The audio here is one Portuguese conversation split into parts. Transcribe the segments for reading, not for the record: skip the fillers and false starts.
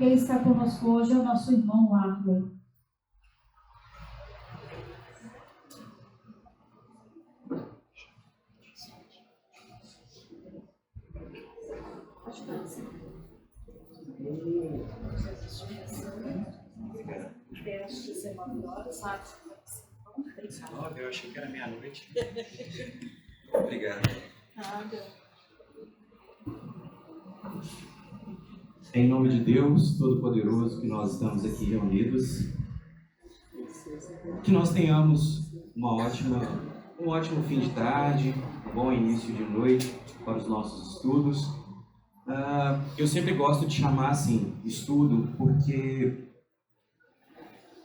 Quem está conosco hoje é o nosso irmão Arley. Eu achei que era meia-noite. Obrigado. Em nome de Deus Todo-Poderoso, que nós estamos aqui reunidos, que nós tenhamos um ótimo fim de tarde, um bom início de noite para os nossos estudos. Eu sempre gosto de chamar assim, estudo, porque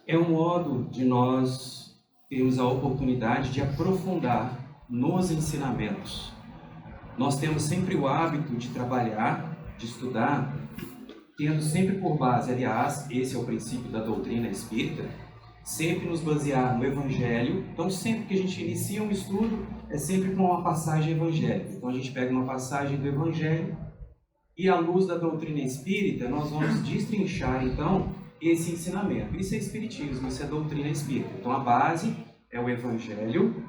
é um modo de nós termos a oportunidade de aprofundar nos ensinamentos. Nós temos sempre o hábito de trabalhar, de estudar, tendo sempre por base, aliás, esse é o princípio da doutrina espírita, sempre nos basear no Evangelho. Então, sempre que a gente inicia um estudo, é sempre com uma passagem evangélica. Então, a gente pega uma passagem do Evangelho e, à luz da doutrina espírita, nós vamos destrinchar, então, esse ensinamento. Isso é espiritismo, isso é doutrina espírita. Então, a base é o Evangelho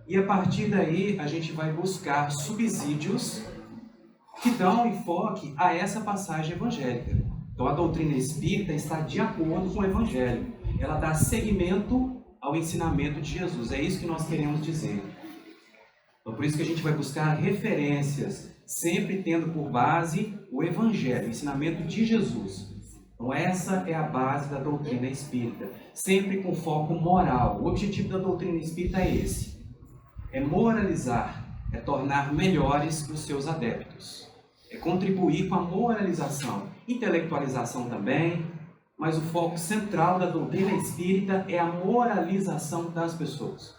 e, a partir daí, a gente vai buscar subsídios que dão enfoque a essa passagem evangélica. Então, a doutrina espírita está de acordo com o Evangelho. Ela dá seguimento ao ensinamento de Jesus. É isso que nós queremos dizer. Então, por isso que a gente vai buscar referências, sempre tendo por base o Evangelho, o ensinamento de Jesus. Então, essa é a base da doutrina espírita, sempre com foco moral. O objetivo da doutrina espírita é esse: é moralizar, é tornar melhores os seus adeptos, é contribuir com a moralização, intelectualização também, mas o foco central da doutrina espírita é a moralização das pessoas.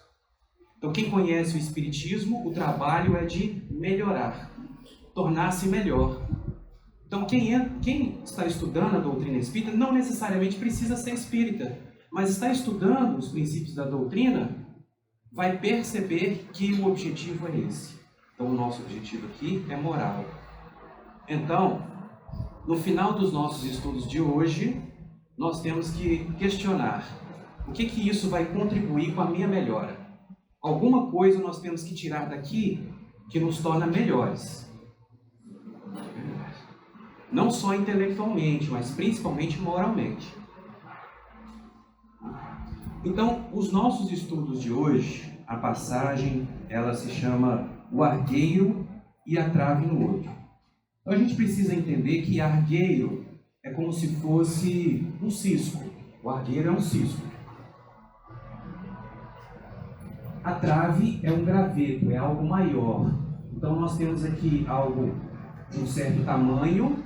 Então, quem conhece o espiritismo, o trabalho é de melhorar, tornar-se melhor. Então, quem está estudando a doutrina espírita não necessariamente precisa ser espírita, mas está estudando os princípios da doutrina, vai perceber que o objetivo é esse. Então, o nosso objetivo aqui é moral. Então, no final dos nossos estudos de hoje, nós temos que questionar o que isso vai contribuir com a minha melhora. Alguma coisa nós temos que tirar daqui que nos torna melhores. Não só intelectualmente, mas principalmente moralmente. Então, os nossos estudos de hoje, a passagem, ela se chama O Argueiro e a Trave no Olho. Então, a gente precisa entender que argueiro é como se fosse um cisco. O argueiro é um cisco. A trave é um graveto, é algo maior. Então, nós temos aqui algo de um certo tamanho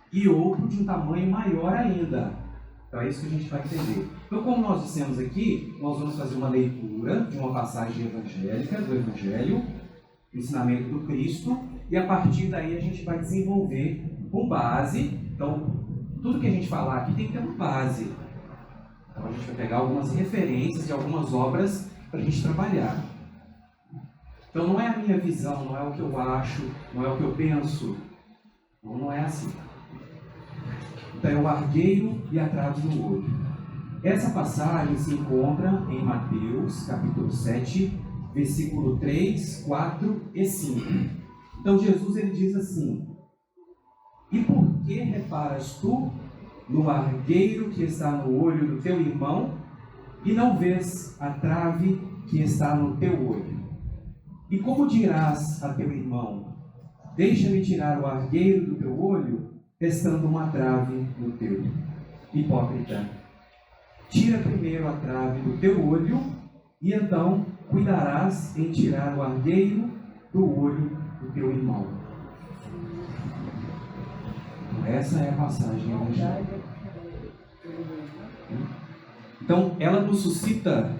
e outro de um tamanho maior ainda. Então, é isso que a gente vai entender. Então, como nós dissemos aqui, nós vamos fazer uma leitura de uma passagem evangélica, do Evangelho, ensinamento do Cristo, e a partir daí a gente vai desenvolver com base. Então, tudo que a gente falar aqui tem que ter uma base. Então, a gente vai pegar algumas referências de algumas obras para a gente trabalhar. Então, não é a minha visão, não é o que eu acho, não é o que eu penso. Não é assim. Então, é o argueiro e a trave no olho. Essa passagem se encontra em Mateus, capítulo 7, versículo 3, 4 e 5. Então, Jesus ele diz assim: E por que reparas tu no argueiro que está no olho do teu irmão e não vês a trave que está no teu olho? E como dirás a teu irmão: Deixa-me tirar o argueiro do teu olho, estando uma trave no teu? Hipócrita, tira primeiro a trave do teu olho, e então cuidarás em tirar o argueiro do olho do teu irmão. Essa é a passagem evangélica. Então, ela nos suscita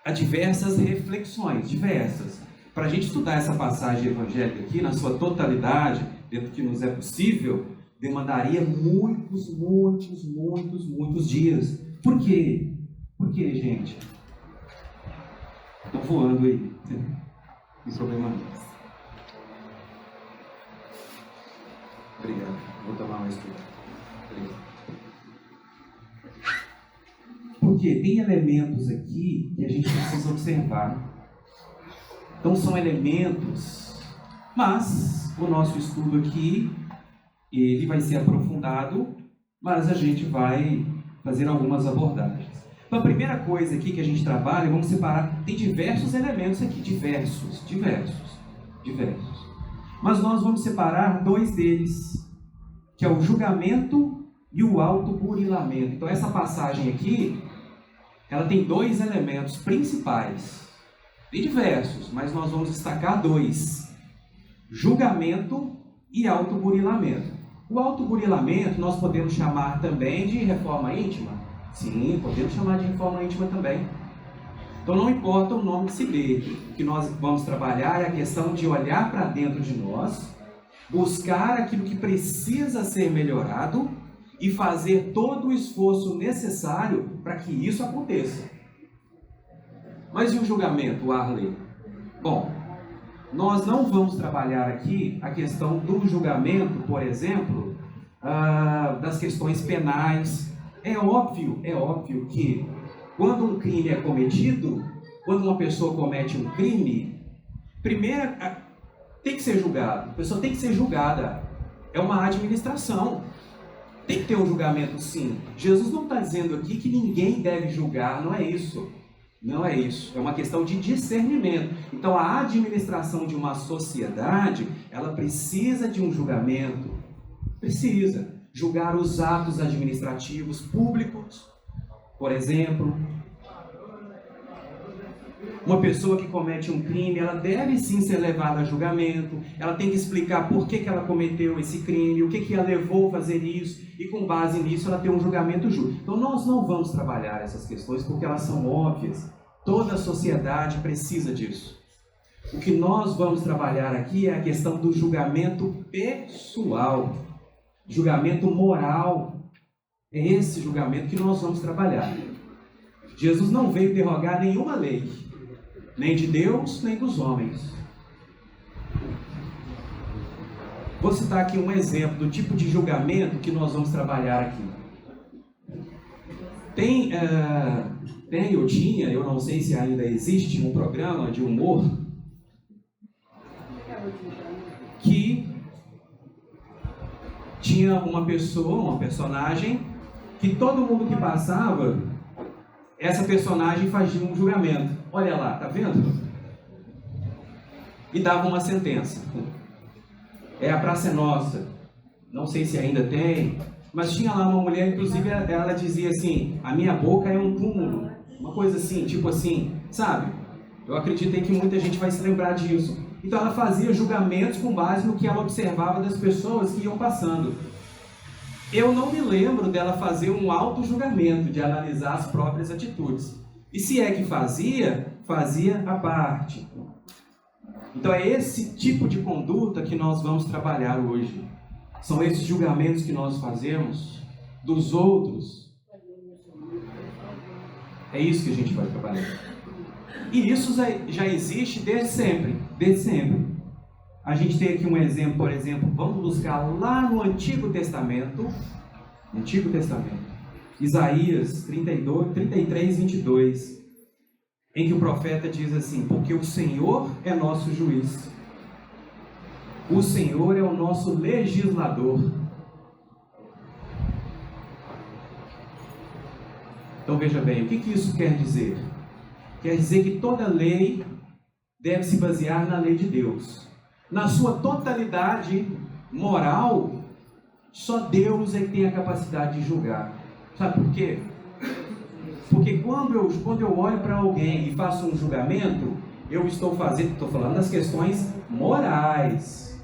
a diversas reflexões, Para a gente estudar essa passagem evangélica aqui, na sua totalidade, dentro do que nos é possível, demandaria muitos dias. Por quê? Por quê, gente? Estou voando aí. Não tem problema não. Obrigado. Vou tomar mais tempo. Obrigado. porque tem elementos aqui que a gente precisa observar. Então são elementos, mas o nosso estudo aqui, ele vai ser aprofundado, mas a gente vai fazer algumas abordagens. Então a primeira coisa aqui que a gente trabalha, vamos separar, tem diversos elementos aqui, diversos. Mas nós vamos separar dois deles, que é o julgamento e o autoburilamento. Então essa passagem aqui, ela tem dois elementos principais. Tem diversos, mas nós vamos destacar dois: julgamento e autoburilamento. O autoburilamento nós podemos chamar também de reforma íntima. Sim, podemos chamar de reforma íntima também. Então não importa o nome que se dê, o que nós vamos trabalhar é a questão de olhar para dentro de nós, buscar aquilo que precisa ser melhorado e fazer todo o esforço necessário para que isso aconteça. Mas e o julgamento, Arley? Bom, nós não vamos trabalhar aqui a questão do julgamento, por exemplo, das questões penais. É óbvio que quando um crime é cometido, quando uma pessoa comete um crime, primeiro tem que ser julgado, a pessoa tem que ser julgada. É uma administração. Tem que ter um julgamento, sim. Jesus não está dizendo aqui que ninguém deve julgar, não é isso. Não é isso. É uma questão de discernimento. Então, a administração de uma sociedade, ela precisa de um julgamento. Precisa julgar os atos administrativos públicos. Por exemplo, uma pessoa que comete um crime, ela deve sim ser levada a julgamento, ela tem que explicar por que ela cometeu esse crime, o que a levou a fazer isso, e com base nisso ela tem um julgamento justo. Então nós não vamos trabalhar essas questões porque elas são óbvias, toda a sociedade precisa disso. O que nós vamos trabalhar aqui é a questão do julgamento pessoal, julgamento moral. É esse julgamento que nós vamos trabalhar. Jesus não veio derrogar nenhuma lei, nem de Deus, nem dos homens. Vou citar aqui um exemplo do tipo de julgamento que nós vamos trabalhar aqui. Eu tinha, eu não sei se ainda existe, um programa de humor que tinha uma pessoa, uma personagem, que todo mundo que passava, essa personagem fazia um julgamento. Olha lá, tá vendo? E dava uma sentença. A Praça é Nossa. Não sei se ainda tem, mas tinha lá uma mulher, inclusive ela dizia assim: a minha boca é um túmulo. Uma coisa assim, tipo assim, sabe? Eu acredito que muita gente vai se lembrar disso. Então ela fazia julgamentos com base no que ela observava das pessoas que iam passando. Eu não me lembro dela fazer um auto-julgamento, de analisar as próprias atitudes. E se é que fazia à parte. Então é esse tipo de conduta que nós vamos trabalhar hoje. São esses julgamentos que nós fazemos dos outros. É isso que a gente vai trabalhar. E isso já existe desde sempre. Desde sempre. A gente tem aqui um exemplo, por exemplo, vamos buscar lá no Antigo Testamento. Isaías 33, 22. Em que o profeta diz assim: porque o Senhor é nosso juiz. O Senhor é o nosso legislador. Então veja bem, o que isso quer dizer? Quer dizer que toda lei deve se basear na lei de Deus. Na sua totalidade moral, só Deus é que tem a capacidade de julgar. Sabe por quê? Porque quando eu olho para alguém e faço um julgamento, eu estou falando das questões morais,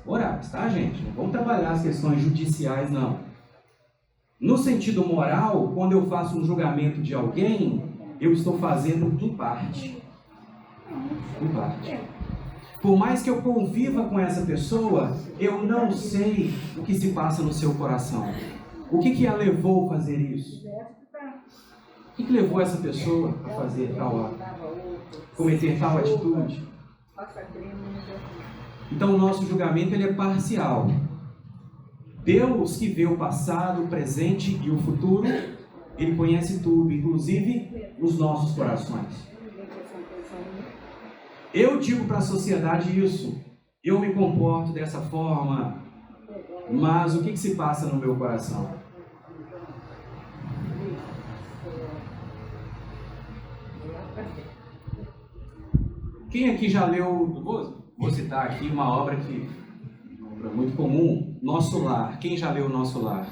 tá, gente? Não vamos trabalhar as questões judiciais, não. No sentido moral, quando eu faço um julgamento de alguém, eu estou fazendo em parte. Por mais que eu conviva com essa pessoa, eu não sei o que se passa no seu coração. O que a levou a fazer isso? O que levou essa pessoa a fazer cometer tal atitude? Então o nosso julgamento ele é parcial. Deus que vê o passado, o presente e o futuro, Ele conhece tudo, inclusive os nossos corações. Eu digo para a sociedade isso. Eu me comporto dessa forma, mas o que se passa no meu coração? Quem aqui já leu, vou citar aqui uma obra que é muito comum, Nosso Lar. Quem já leu Nosso Lar?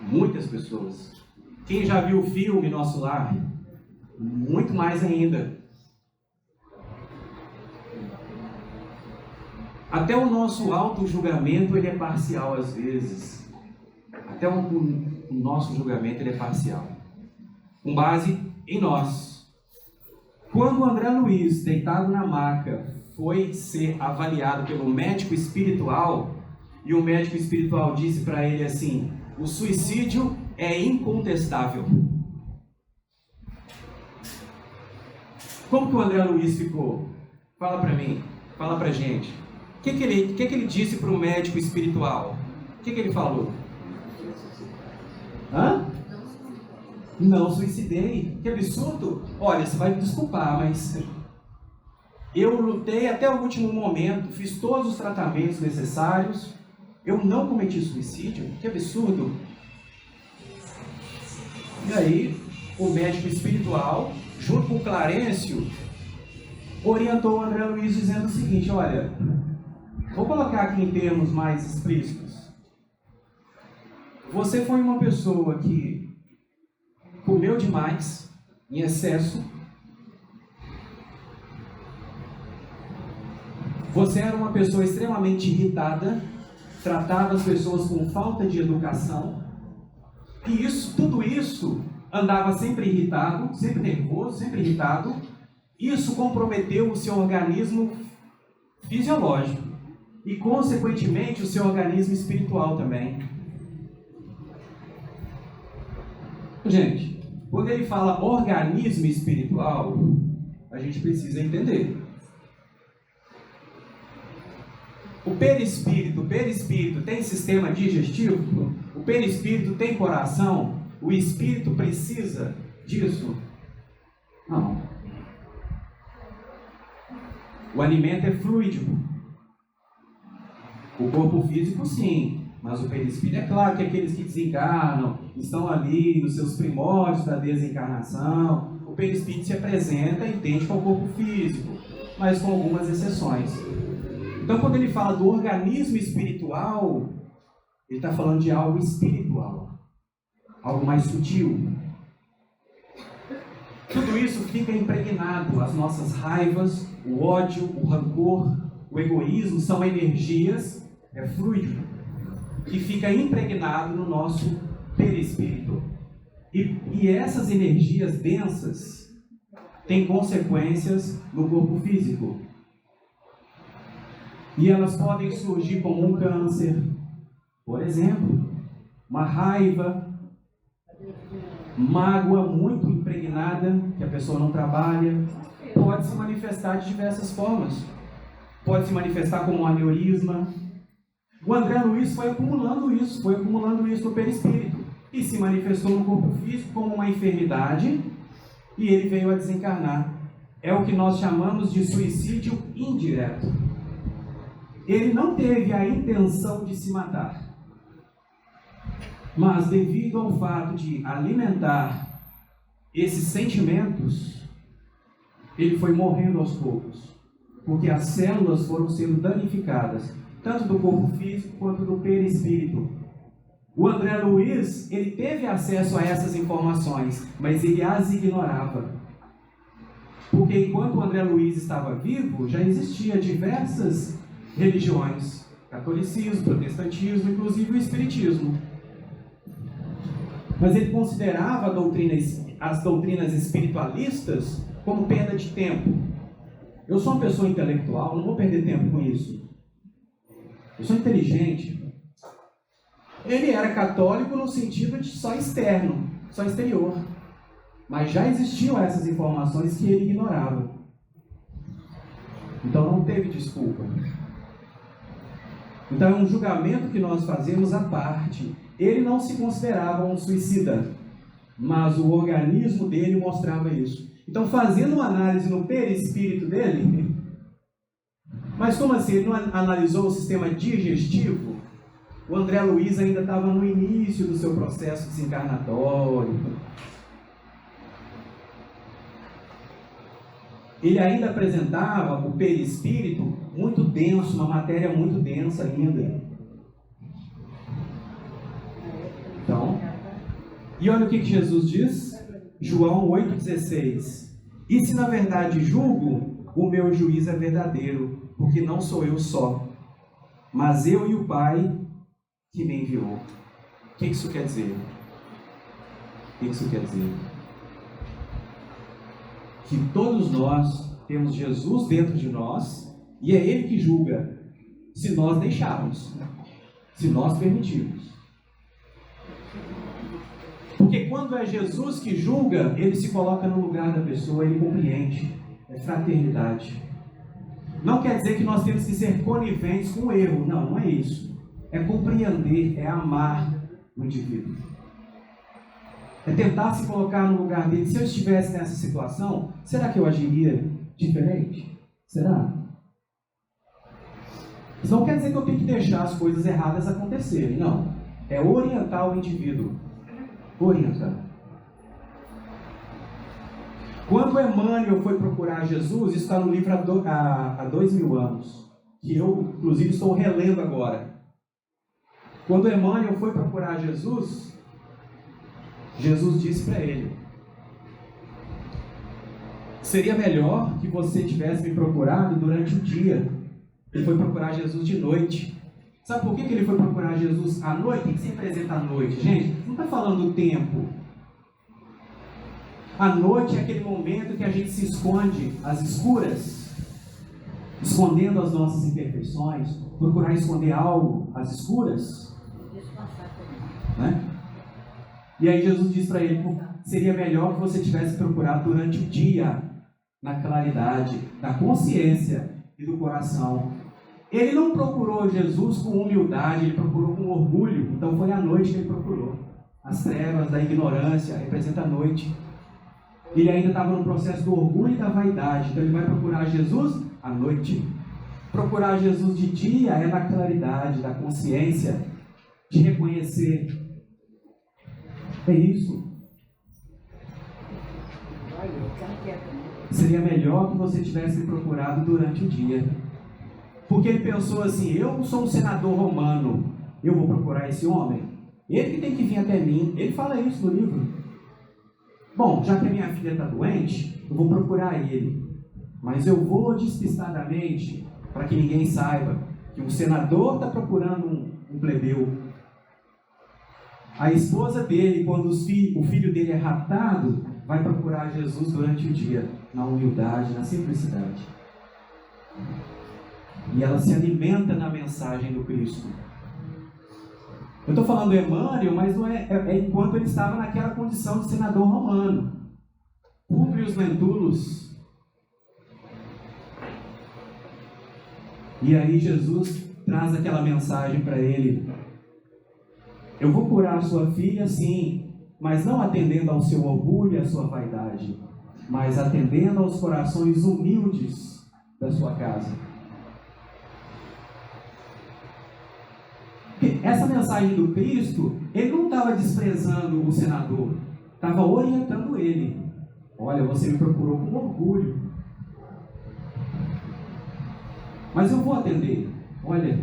Muitas pessoas. Quem já viu o filme Nosso Lar? Muito mais ainda. Até o nosso auto-julgamento ele é parcial às vezes. Até o nosso julgamento ele é parcial. Com base em nós. Quando o André Luiz, deitado na maca, foi ser avaliado pelo médico espiritual, e o médico espiritual disse para ele assim: o suicídio é incontestável. Como que o André Luiz ficou? Fala para mim, fala pra gente. O que ele disse para o médico espiritual? O que ele falou? Hã? Não suicidei. Que absurdo. Olha, você vai me desculpar, mas eu lutei até o último momento, fiz todos os tratamentos necessários, eu não cometi suicídio. Que absurdo. E aí, o médico espiritual, junto com o Clarencio, orientou o André Luiz dizendo o seguinte: olha, vou colocar aqui em termos mais explícitos. Você foi uma pessoa que comeu demais, em excesso. Você era uma pessoa extremamente irritada, tratava as pessoas com falta de educação. E tudo isso, andava sempre irritado, sempre nervoso, sempre irritado. Isso comprometeu o seu organismo fisiológico e, consequentemente, o seu organismo espiritual também. Gente, quando ele fala organismo espiritual, a gente precisa entender. O perispírito tem sistema digestivo? O perispírito tem coração? O espírito precisa disso? Não. O alimento é fluídico. O corpo físico, sim. Mas o perispírito, é claro que aqueles que desencarnam estão ali nos seus primórdios da desencarnação. O perispírito se apresenta idêntico ao corpo físico, mas com algumas exceções. Então, quando ele fala do organismo espiritual, ele está falando de algo espiritual, algo mais sutil. Tudo isso fica impregnado. As nossas raivas, o ódio, o rancor, o egoísmo são energias, é fluido, que fica impregnado no nosso perispírito. E essas energias densas têm consequências no corpo físico. E elas podem surgir como um câncer, por exemplo, uma raiva, mágoa muito impregnada, que a pessoa não trabalha, pode se manifestar de diversas formas. Pode se manifestar como um aneurisma. O André Luiz foi acumulando isso no perispírito, e se manifestou no corpo físico como uma enfermidade, e ele veio a desencarnar. É o que nós chamamos de suicídio indireto. Ele não teve a intenção de se matar, mas devido ao fato de alimentar esses sentimentos, ele foi morrendo aos poucos, porque as células foram sendo danificadas, tanto do corpo físico quanto do perispírito. O André Luiz, ele teve acesso a essas informações, mas ele as ignorava. Porque enquanto o André Luiz estava vivo, já existia diversas religiões, catolicismo, protestantismo, inclusive o espiritismo. Mas ele considerava as doutrinas espiritualistas como perda de tempo. Eu sou uma pessoa intelectual, não vou perder tempo com isso. Eu sou inteligente. Ele era católico no sentido de só externo, só exterior. Mas já existiam essas informações que ele ignorava. Então não teve desculpa. Então é um julgamento que nós fazemos à parte. Ele não se considerava um suicida. mas o organismo dele mostrava isso. Então, fazendo uma análise no perispírito dele, mas como assim? Ele não analisou o sistema digestivo? O André Luiz ainda estava no início do seu processo desencarnatório. Ele ainda apresentava o perispírito muito denso, uma matéria muito densa ainda. Então, e olha o que Jesus diz, João 8,16. E se na verdade julgo, o meu juízo é verdadeiro, porque não sou eu só, mas eu e o Pai que me enviou. O que isso quer dizer? O que isso quer dizer? Que todos nós temos Jesus dentro de nós, e é Ele que julga, se nós deixarmos, se nós permitirmos. Porque quando é Jesus que julga, Ele se coloca no lugar da pessoa, Ele compreende. É fraternidade. Não quer dizer que nós temos que ser coniventes com o erro. Não, não é isso. É compreender, é amar o indivíduo. É tentar se colocar no lugar dele. Se eu estivesse nessa situação, será que eu agiria diferente? Será? Isso não quer dizer que eu tenho que deixar as coisas erradas acontecerem. Não. É orientar o indivíduo. Orientar. Quando Emmanuel foi procurar Jesus, isso está no livro há 2000 anos, que eu, inclusive, estou relendo agora. Quando Emmanuel foi procurar Jesus, Jesus disse para ele: seria melhor que você tivesse me procurado durante o dia. Ele foi procurar Jesus de noite. Sabe por que ele foi procurar Jesus à noite? O que se representa à noite? Gente, não está falando do tempo. A noite é aquele momento que a gente se esconde às escuras, escondendo as nossas imperfeições, procurar esconder algo às escuras. Né? E aí Jesus diz para ele: seria melhor que você tivesse procurado durante o dia, na claridade da consciência e do coração. Ele não procurou Jesus com humildade, ele procurou com orgulho. Então foi à noite que ele procurou. As trevas da ignorância representam a noite. Ele ainda estava no processo do orgulho e da vaidade. Então ele vai procurar Jesus à noite. Procurar Jesus de dia é na claridade da consciência, de reconhecer. É isso. Seria melhor que você tivesse me procurado durante o dia. Porque ele pensou assim: eu sou um senador romano, eu vou procurar esse homem? Ele que tem que vir até mim. Ele fala isso no livro. Bom, já que a minha filha está doente, eu vou procurar ele. Mas eu vou despistadamente, para que ninguém saiba, que um senador está procurando um plebeu. A esposa dele, quando o filho dele é raptado, vai procurar Jesus durante o dia, na humildade, na simplicidade. E ela se alimenta na mensagem do Cristo. Eu estou falando do Emmanuel, mas não é enquanto ele estava naquela condição de senador romano. Públio Lentulus. E aí Jesus traz aquela mensagem para ele: eu vou curar a sua filha, sim, mas não atendendo ao seu orgulho e à sua vaidade, mas atendendo aos corações humildes da sua casa. Essa mensagem do Cristo, ele não estava desprezando o senador, estava orientando ele. Olha, você me procurou com orgulho, mas eu vou atender. Olha,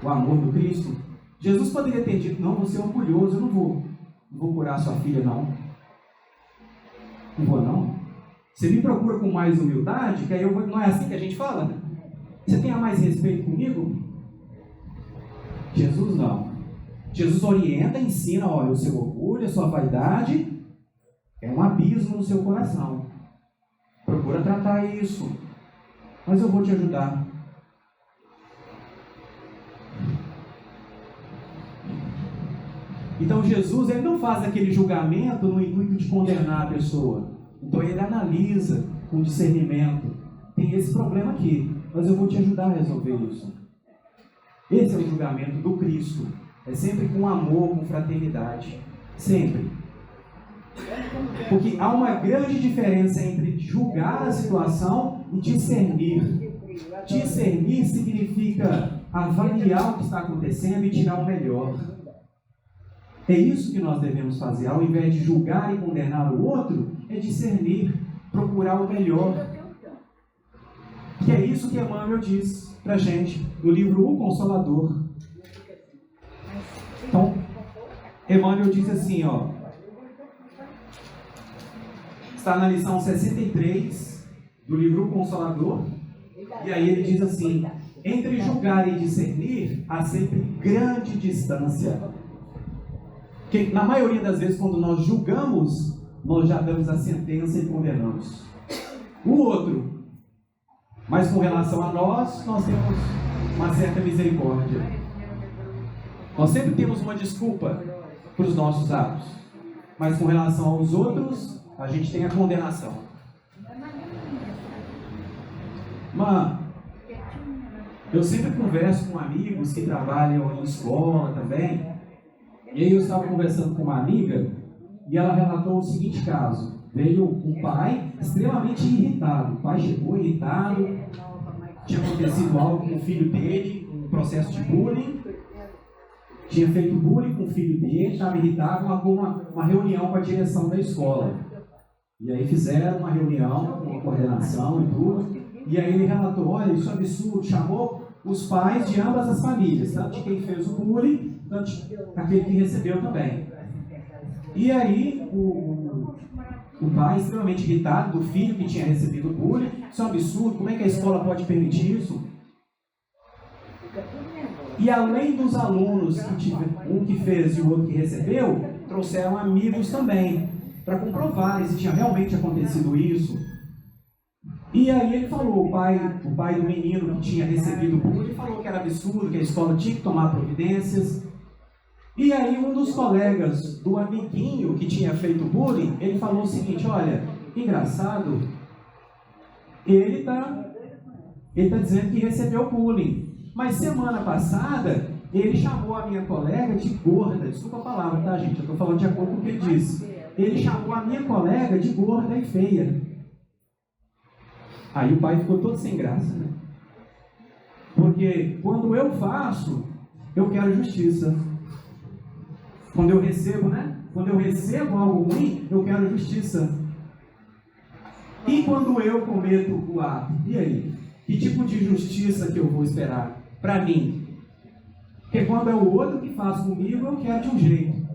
o amor do Cristo. Jesus poderia ter dito: não, você é orgulhoso, eu não vou curar sua filha, não. Não vou, não. Você me procura com mais humildade, que aí eu vou. Não é assim que a gente fala? Você tenha mais respeito comigo? Jesus não. Jesus orienta, ensina: olha, o seu orgulho, a sua vaidade é um abismo no seu coração. Procura tratar isso, mas eu vou te ajudar. Então Jesus, ele não faz aquele julgamento no intuito de condenar a pessoa. Então ele analisa com discernimento: tem esse problema aqui, mas eu vou te ajudar a resolver isso. Esse é o julgamento do Cristo. É sempre com amor, com fraternidade. Sempre. Porque há uma grande diferença entre julgar a situação e discernir. Discernir significa avaliar o que está acontecendo e tirar o melhor. É isso que nós devemos fazer. Ao invés de julgar e condenar o outro, é discernir, procurar o melhor. Que é isso que Emmanuel diz para a gente no livro O Consolador. Então, Emmanuel diz assim, ó, está na lição 63 do livro O Consolador, e aí ele diz assim: entre julgar e discernir há sempre grande distância. Que na maioria das vezes, quando nós julgamos, nós já damos a sentença e condenamos o outro. Mas com relação a nós, nós temos uma certa misericórdia. Nós sempre temos uma desculpa para os nossos atos. Mas com relação aos outros, a gente tem a condenação. Mas eu sempre converso com amigos que trabalham em escola também. E aí eu estava conversando com uma amiga e ela relatou o seguinte caso. Veio um pai extremamente irritado. O pai chegou irritado, tinha acontecido algo com o filho dele, um processo de bullying. Tinha feito bullying com o filho dele, estava irritado, marcou uma reunião com a direção da escola. E aí fizeram uma reunião com a coordenação e tudo. E aí ele relatou: olha, isso é absurdo. Chamou os pais de ambas as famílias, tanto de quem fez o bullying, tanto daquele que recebeu também. E aí o pai, extremamente irritado do filho que tinha recebido o bullying: isso é um absurdo, como é que a escola pode permitir isso? E além dos alunos, um que fez e o outro que recebeu, trouxeram amigos também, para comprovar se tinha realmente acontecido isso. E aí ele falou, o pai do menino que tinha recebido o bullying, falou que era absurdo, que a escola tinha que tomar providências. E aí um dos colegas do amiguinho que tinha feito bullying, ele falou o seguinte: olha, engraçado, ele tá dizendo que recebeu bullying. Mas semana passada, ele chamou a minha colega de gorda. Desculpa a palavra, tá, gente? Eu estou falando de acordo com o que ele disse. Ele chamou a minha colega de gorda e feia. Aí o pai ficou todo sem graça, né? Porque quando eu faço, eu quero justiça. Quando eu recebo, né? Quando eu recebo algo ruim, eu quero justiça. E quando eu cometo o ato, e aí? Que tipo de justiça que eu vou esperar para mim? Porque quando é o outro que faz comigo, eu quero de um jeito.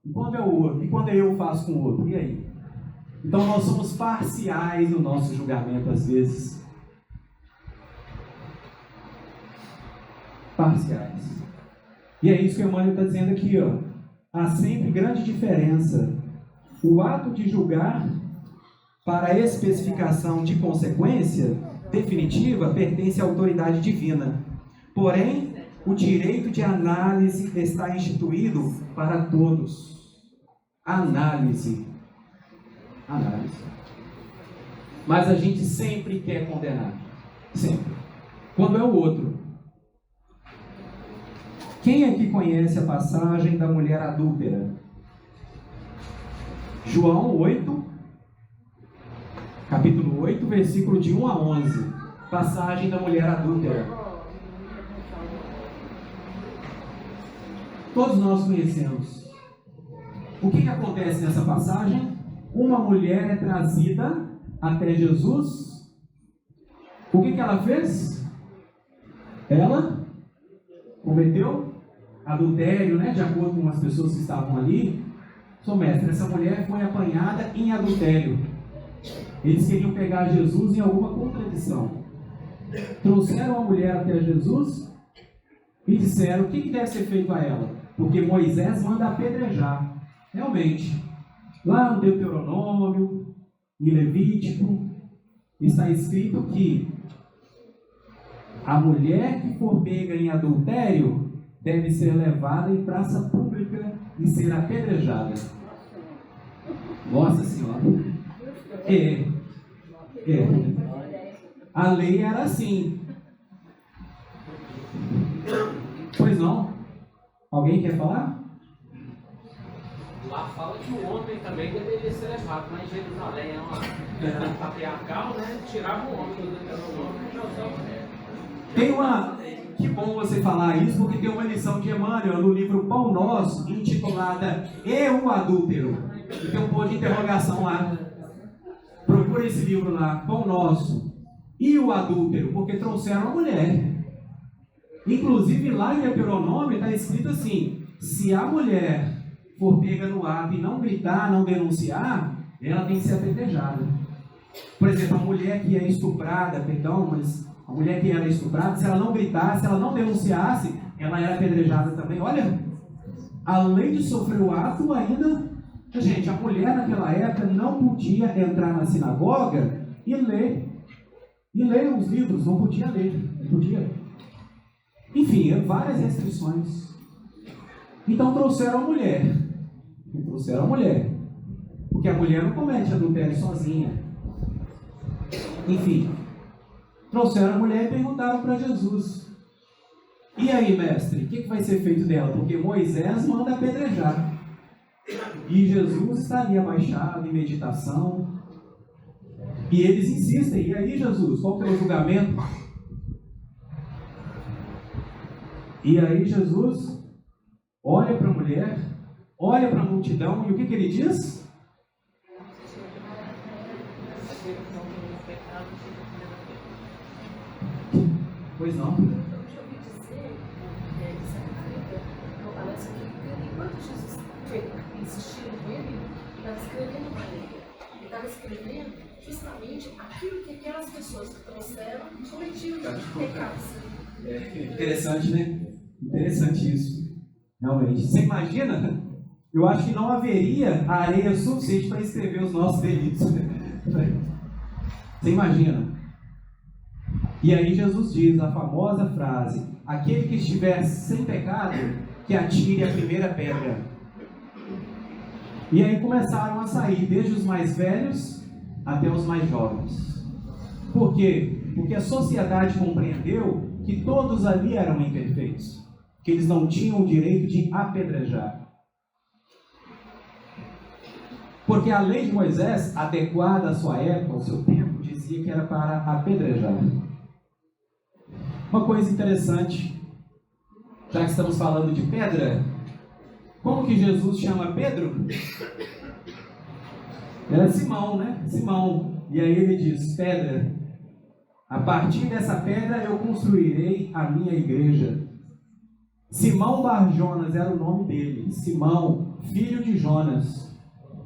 E quando é o outro? E quando eu faço com o outro? E aí? Então nós somos parciais no nosso julgamento às vezes. Parciais. E é isso que o Emmanuel está dizendo aqui, ó. Há sempre grande diferença. O ato de julgar para a especificação de consequência definitiva pertence à autoridade divina. Porém, o direito de análise está instituído para todos. Análise. Mas a gente sempre quer condenar. Sempre. Quando é o outro. Quem aqui conhece a passagem da mulher adúltera? João 8, capítulo 8, versículo de 1 a 11. Passagem da mulher adúltera. Todos nós conhecemos. O que acontece nessa passagem? Uma mulher é trazida até Jesus. O que ela fez? Ela cometeu adultério, né? De acordo com as pessoas que estavam ali. Sou mestre, essa mulher foi apanhada em adultério. Eles queriam pegar Jesus em alguma contradição. Trouxeram a mulher até Jesus e disseram: o que deve ser feito a ela? Porque Moisés manda apedrejar. Realmente, lá no Deuteronômio, em Levítico, está escrito que a mulher que for pega em adultério deve ser levada em praça pública e ser apedrejada. Nossa Senhora! A lei era assim. Pois não? Alguém quer falar? lá fala que o homem também deveria ser levado, mas Jerusalém é uma patriarcal, né? Tirava o homem do Deuteronômio. Tem uma... Que bom você falar isso, porque tem uma lição de Emmanuel no livro Pão Nosso, intitulada E o Adúltero. E tem um ponto de interrogação lá. Procura esse livro lá, Pão Nosso. E o Adúltero, porque trouxeram a mulher. Inclusive lá em Deuteronômio está escrito assim: se a mulher for pega no ato e não gritar, não denunciar, ela tem que ser apedrejada. Por exemplo, a mulher que é estuprada, perdão, mas a mulher que era estuprada, se ela não gritasse, se ela não denunciasse, ela era apedrejada também. Olha, além de sofrer o ato, ainda... Gente, a mulher naquela época não podia entrar na sinagoga e ler os livros, não podia ler, não podia. Enfim, várias restrições. Então trouxeram a mulher. Porque a mulher não comete adultério sozinha. Enfim, trouxeram a mulher e perguntaram para Jesus: e aí, mestre, o que vai ser feito dela? Porque Moisés manda apedrejar. E Jesus está ali abaixado, em meditação. E eles insistem: e aí, Jesus, qual que é o julgamento? E aí Jesus olha para a mulher, olha para a multidão, e o que ele diz? Pois não. Eu já ouvi dizer, parece que enquanto Jesus insistindo com ele estava escrevendo para ele. Ele estava escrevendo justamente aquilo que aquelas pessoas que trouxeram cometiam de pecados. Interessante, né? Interessante isso. Realmente. Você imagina? Eu acho que não haveria areia suficiente para escrever os nossos delitos. Você imagina? E aí Jesus diz a famosa frase: aquele que estiver sem pecado, que atire a primeira pedra. E aí começaram a sair, desde os mais velhos até os mais jovens. Por quê? Porque a sociedade compreendeu que todos ali eram imperfeitos, que eles não tinham o direito de apedrejar. Porque a lei de Moisés, adequada à sua época, ao seu tempo, dizia que era para apedrejar. Uma coisa interessante, já que estamos falando de pedra, como que Jesus chama Pedro? Era Simão, né? Simão. E aí ele diz: pedra, a partir dessa pedra eu construirei a minha igreja. Simão Bar-Jonas era o nome dele. Simão, filho de Jonas.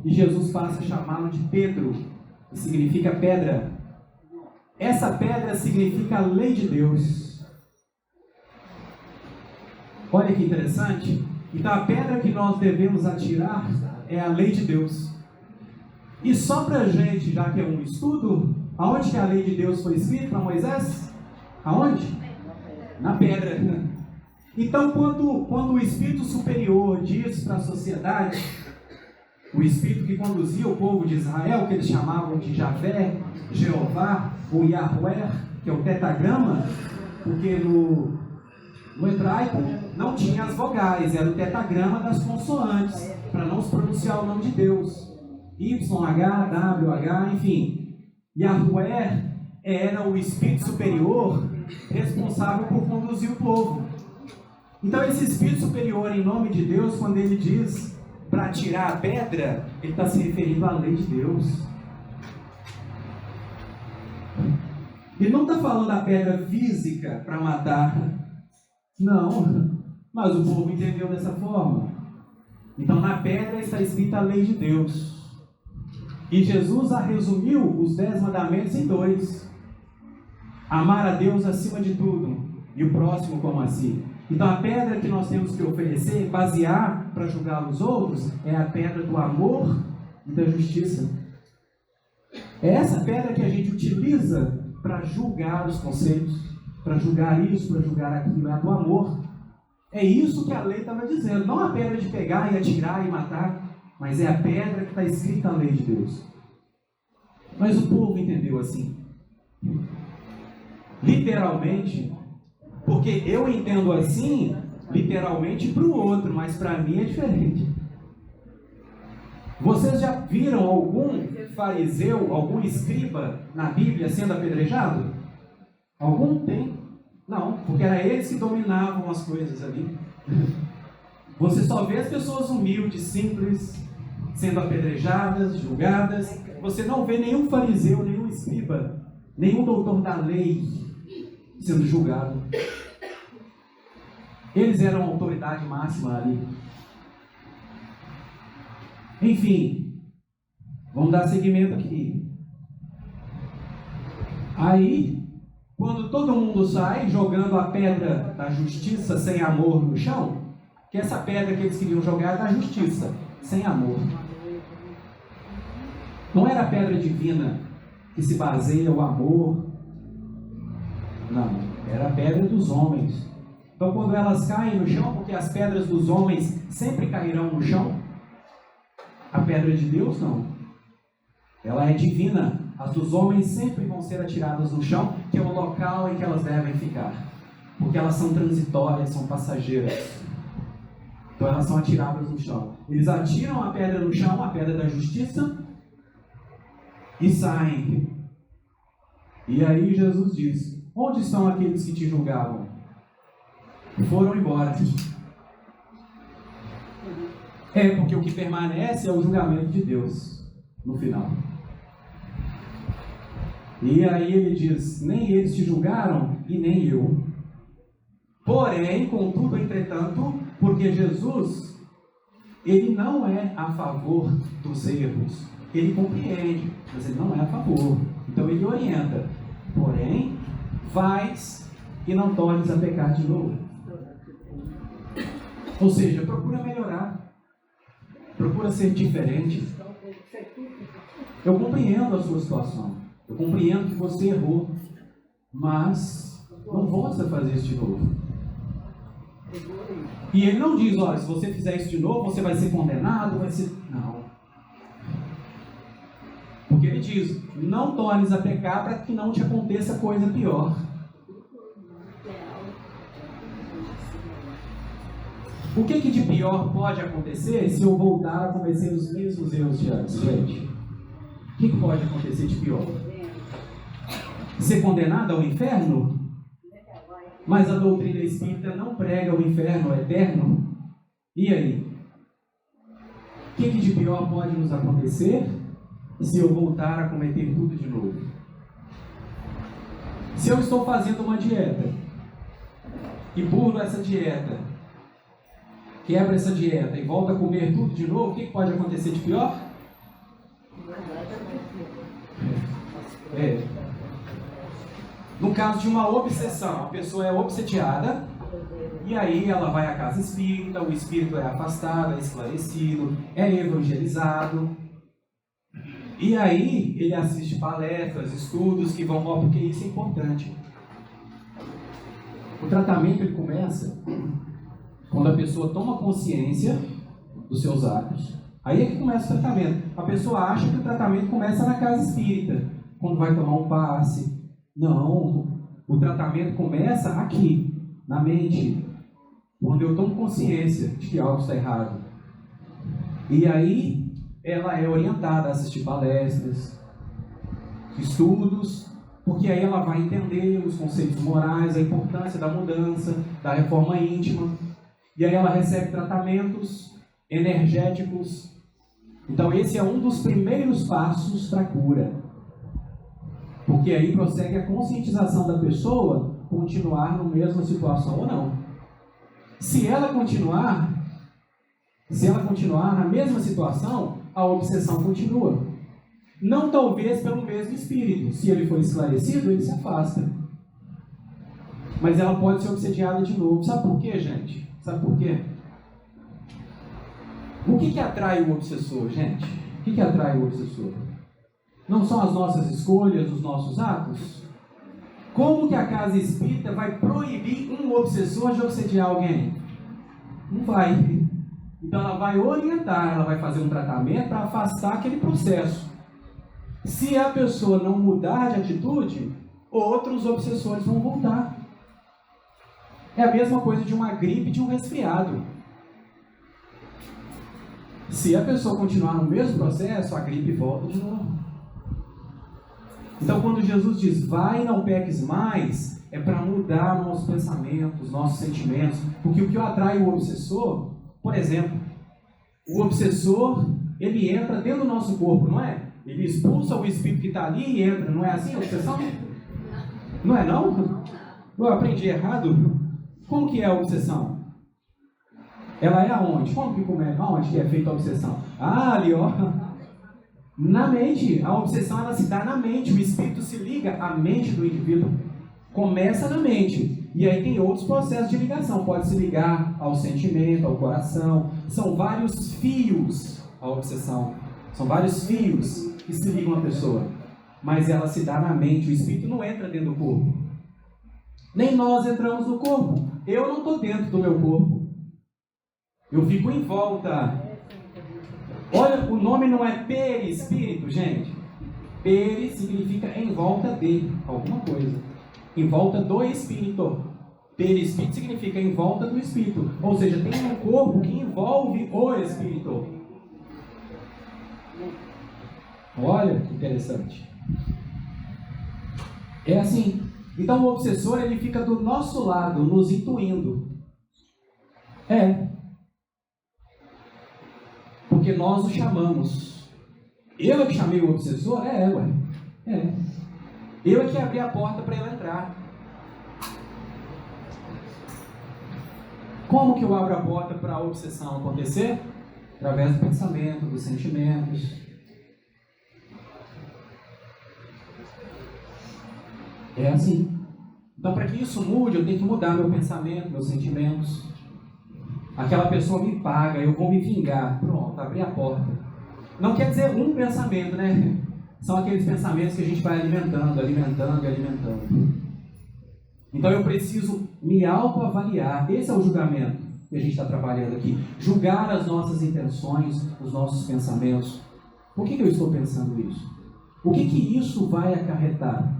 E Jesus passa a chamá-lo de Pedro, que significa pedra. Essa pedra significa a lei de Deus. Olha que interessante. Então a pedra que nós devemos atirar é a lei de Deus. E só para a gente, já que é um estudo, aonde que a lei de Deus foi escrita para Moisés? Aonde? Na pedra. Então quando o Espírito Superior diz para a sociedade, o Espírito que conduzia o povo de Israel, que eles chamavam de Javé, Jeová ou Yahweh, que é o tetagrama, porque no hebraico não tinha as vogais, era o tetagrama das consoantes, para não se pronunciar o nome de Deus. Y, H, W, H, enfim. Yahweh era o Espírito Superior responsável por conduzir o povo. Então esse Espírito Superior, em nome de Deus, quando ele diz para tirar a pedra, ele está se referindo à lei de Deus. Ele não está falando da pedra física para matar. Não, mas o povo entendeu dessa forma. Então na pedra está escrita a lei de Deus. E Jesus a resumiu os 10 mandamentos em 2. Amar a Deus acima de tudo e o próximo como a si. Então a pedra que nós temos que oferecer, basear para julgar os outros, é a pedra do amor e da justiça. É essa pedra que a gente utiliza para julgar os conceitos, para julgar isso, para julgar aquilo, é a do amor. É isso que a lei estava dizendo, não a pedra de pegar e atirar e matar, mas é a pedra que está escrita a lei de Deus. Mas o povo entendeu assim, literalmente, porque eu entendo assim, literalmente para o outro, mas para mim é diferente. Vocês já viram algum fariseu, algum escriba na Bíblia sendo apedrejado? Algum tem? Não, porque era eles que dominavam as coisas ali. Você só vê as pessoas humildes, simples, sendo apedrejadas, julgadas. Você não vê nenhum fariseu, nenhum escriba, nenhum doutor da lei sendo julgado. Eles eram a autoridade máxima ali. Enfim, vamos dar seguimento aqui. Aí, quando todo mundo sai jogando a pedra da justiça sem amor no chão, que essa pedra que eles queriam jogar era da justiça, sem amor. Não era a pedra divina que se baseia o amor. Não, era a pedra dos homens. Então quando elas caem no chão, porque as pedras dos homens sempre cairão no chão, a pedra de Deus não. Ela é divina. As dos homens sempre vão ser atiradas no chão, que é o local em que elas devem ficar. Porque elas são transitórias, são passageiras. Então elas são atiradas no chão. Eles atiram a pedra no chão, a pedra da justiça, e saem. E aí Jesus diz: onde estão aqueles que te julgavam? Foram embora. Porque o que permanece é o julgamento de Deus no final. E aí ele diz: nem eles te julgaram e nem eu. Porém, contudo, entretanto, porque Jesus, ele não é a favor dos erros. Ele compreende, mas ele não é a favor. Então ele orienta. Porém, vais e não tornes a pecar de novo. Ou seja, procura melhorar. Procura ser diferente. Eu compreendo a sua situação. Eu compreendo que você errou. Mas não volte a fazer isso de novo. E ele não diz: olha, se você fizer isso de novo, você vai ser condenado, vai ser... Não. Porque ele diz: não tornes a pecar para que não te aconteça coisa pior. O que de pior pode acontecer se eu voltar a cometer os mesmos erros de antes, gente? O que pode acontecer de pior? Ser condenado ao inferno? Mas a doutrina espírita não prega o inferno eterno? E aí? O que de pior pode nos acontecer se eu voltar a cometer tudo de novo? Se eu estou fazendo uma dieta e burlo essa dieta, quebra essa dieta e volta a comer tudo de novo, o que pode acontecer de pior? No caso de uma obsessão, a pessoa é obsediada e aí ela vai à casa espírita, o espírito é afastado, é esclarecido, é evangelizado. E aí ele assiste palestras, estudos que vão, porque isso é importante. O tratamento ele começa quando a pessoa toma consciência dos seus atos. Aí é que começa o tratamento. A pessoa acha que o tratamento começa na casa espírita, quando vai tomar um passe. Não, o tratamento começa aqui, na mente, quando eu tomo consciência de que algo está errado. E aí ela é orientada a assistir palestras, estudos, porque aí ela vai entender os conceitos morais, a importância da mudança, da reforma íntima. E aí ela recebe tratamentos energéticos. Então esse é um dos primeiros passos para a cura. Porque aí prossegue a conscientização da pessoa continuar na mesma situação ou não. Se ela continuar na mesma situação, a obsessão continua. Não talvez pelo mesmo espírito. Se ele for esclarecido, ele se afasta. Mas ela pode ser obsediada de novo. Sabe por quê, gente? Sabe por quê? O que atrai o obsessor, gente? O que atrai o obsessor? Não são as nossas escolhas, os nossos atos? Como que a casa espírita vai proibir um obsessor de obsediar alguém? Não vai. Então ela vai orientar, ela vai fazer um tratamento para afastar aquele processo. Se a pessoa não mudar de atitude, outros obsessores vão voltar. É a mesma coisa de uma gripe, de um resfriado. Se a pessoa continuar no mesmo processo, a gripe volta de novo. Então, quando Jesus diz, vai e não peques mais, é para mudar nossos pensamentos, nossos sentimentos. Porque o que atrai o obsessor, por exemplo, o obsessor, ele entra dentro do nosso corpo, não é? Ele expulsa o espírito que está ali e entra, não é assim a obsessão? Não é não? Eu aprendi errado? Como que é a obsessão? Ela é aonde? Como que começa? Aonde que é feita a obsessão? Ah, ali ó. Na mente. A obsessão ela se dá na mente. O espírito se liga à mente do indivíduo. Começa na mente. E aí tem outros processos de ligação. Pode se ligar ao sentimento, ao coração. São vários fios a obsessão. São vários fios que se ligam à pessoa. Mas ela se dá na mente. O espírito não entra dentro do corpo. Nem nós entramos no corpo. Eu não estou dentro do meu corpo. Eu fico em volta. Olha, o nome não é perispírito, gente. Peri significa em volta de alguma coisa. Em volta do espírito. Perispírito significa em volta do espírito. Ou seja, tem um corpo que envolve o espírito. Olha que interessante. É assim. Então o obsessor ele fica do nosso lado, nos intuindo. Porque nós o chamamos. Eu é que chamei o obsessor? Eu é que abri a porta para ele entrar. Como que eu abro a porta para a obsessão acontecer? Através do pensamento, dos sentimentos. É assim. Então, para que isso mude, eu tenho que mudar meu pensamento, meus sentimentos. Aquela pessoa me paga, eu vou me vingar. Pronto, abri a porta. Não quer dizer um pensamento, né? São aqueles pensamentos que a gente vai alimentando. Então eu preciso me autoavaliar. Esse é o julgamento que a gente está trabalhando aqui. Julgar as nossas intenções, os nossos pensamentos. Por que eu estou pensando isso? O que isso vai acarretar?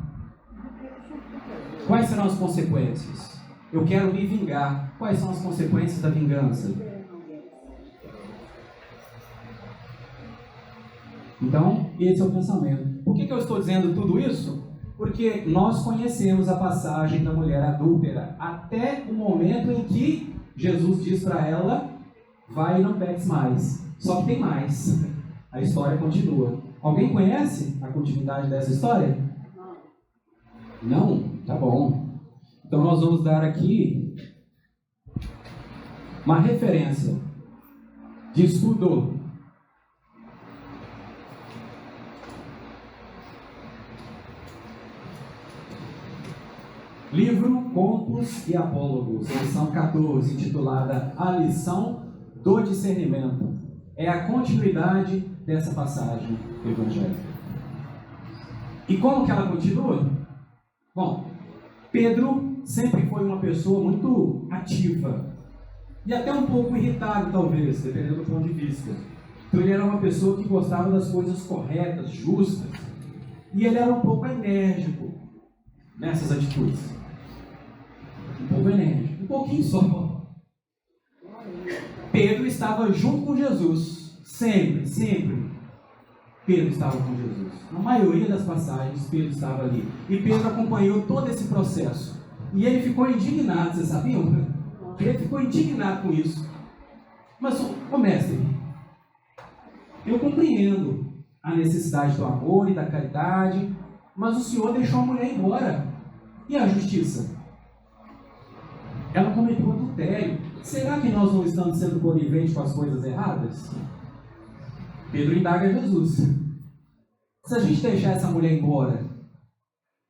Quais serão as consequências? Eu quero me vingar. Quais são as consequências da vingança? Então, esse é o pensamento. Por que eu estou dizendo tudo isso? Porque nós conhecemos a passagem da mulher adúltera até o momento em que Jesus diz para ela, vai e não peques mais. Só que tem mais. A história continua. Alguém conhece a continuidade dessa história? Não? Tá bom. Então nós vamos dar aqui uma referência de estudo. Livro Contos e Apólogos, lição 14, intitulada A Lição do Discernimento. É a continuidade dessa passagem do Evangelho. E como que ela continua? Bom, Pedro sempre foi uma pessoa muito ativa e até um pouco irritado, talvez, dependendo do ponto de vista. Então ele era uma pessoa que gostava das coisas corretas, justas, e ele era um pouco enérgico nessas atitudes. Um pouco enérgico, um pouquinho só. Pedro estava junto com Jesus, sempre. Pedro estava com Jesus. Na maioria das passagens, Pedro estava ali. E Pedro acompanhou todo esse processo. E ele ficou indignado, vocês sabiam? Ele ficou indignado com isso. Mas, mestre, eu compreendo a necessidade do amor e da caridade, mas o Senhor deixou a mulher embora. E a justiça? Ela cometeu adultério. Será que nós não estamos sendo coniventes com as coisas erradas? Pedro indaga Jesus. Se a gente deixar essa mulher embora,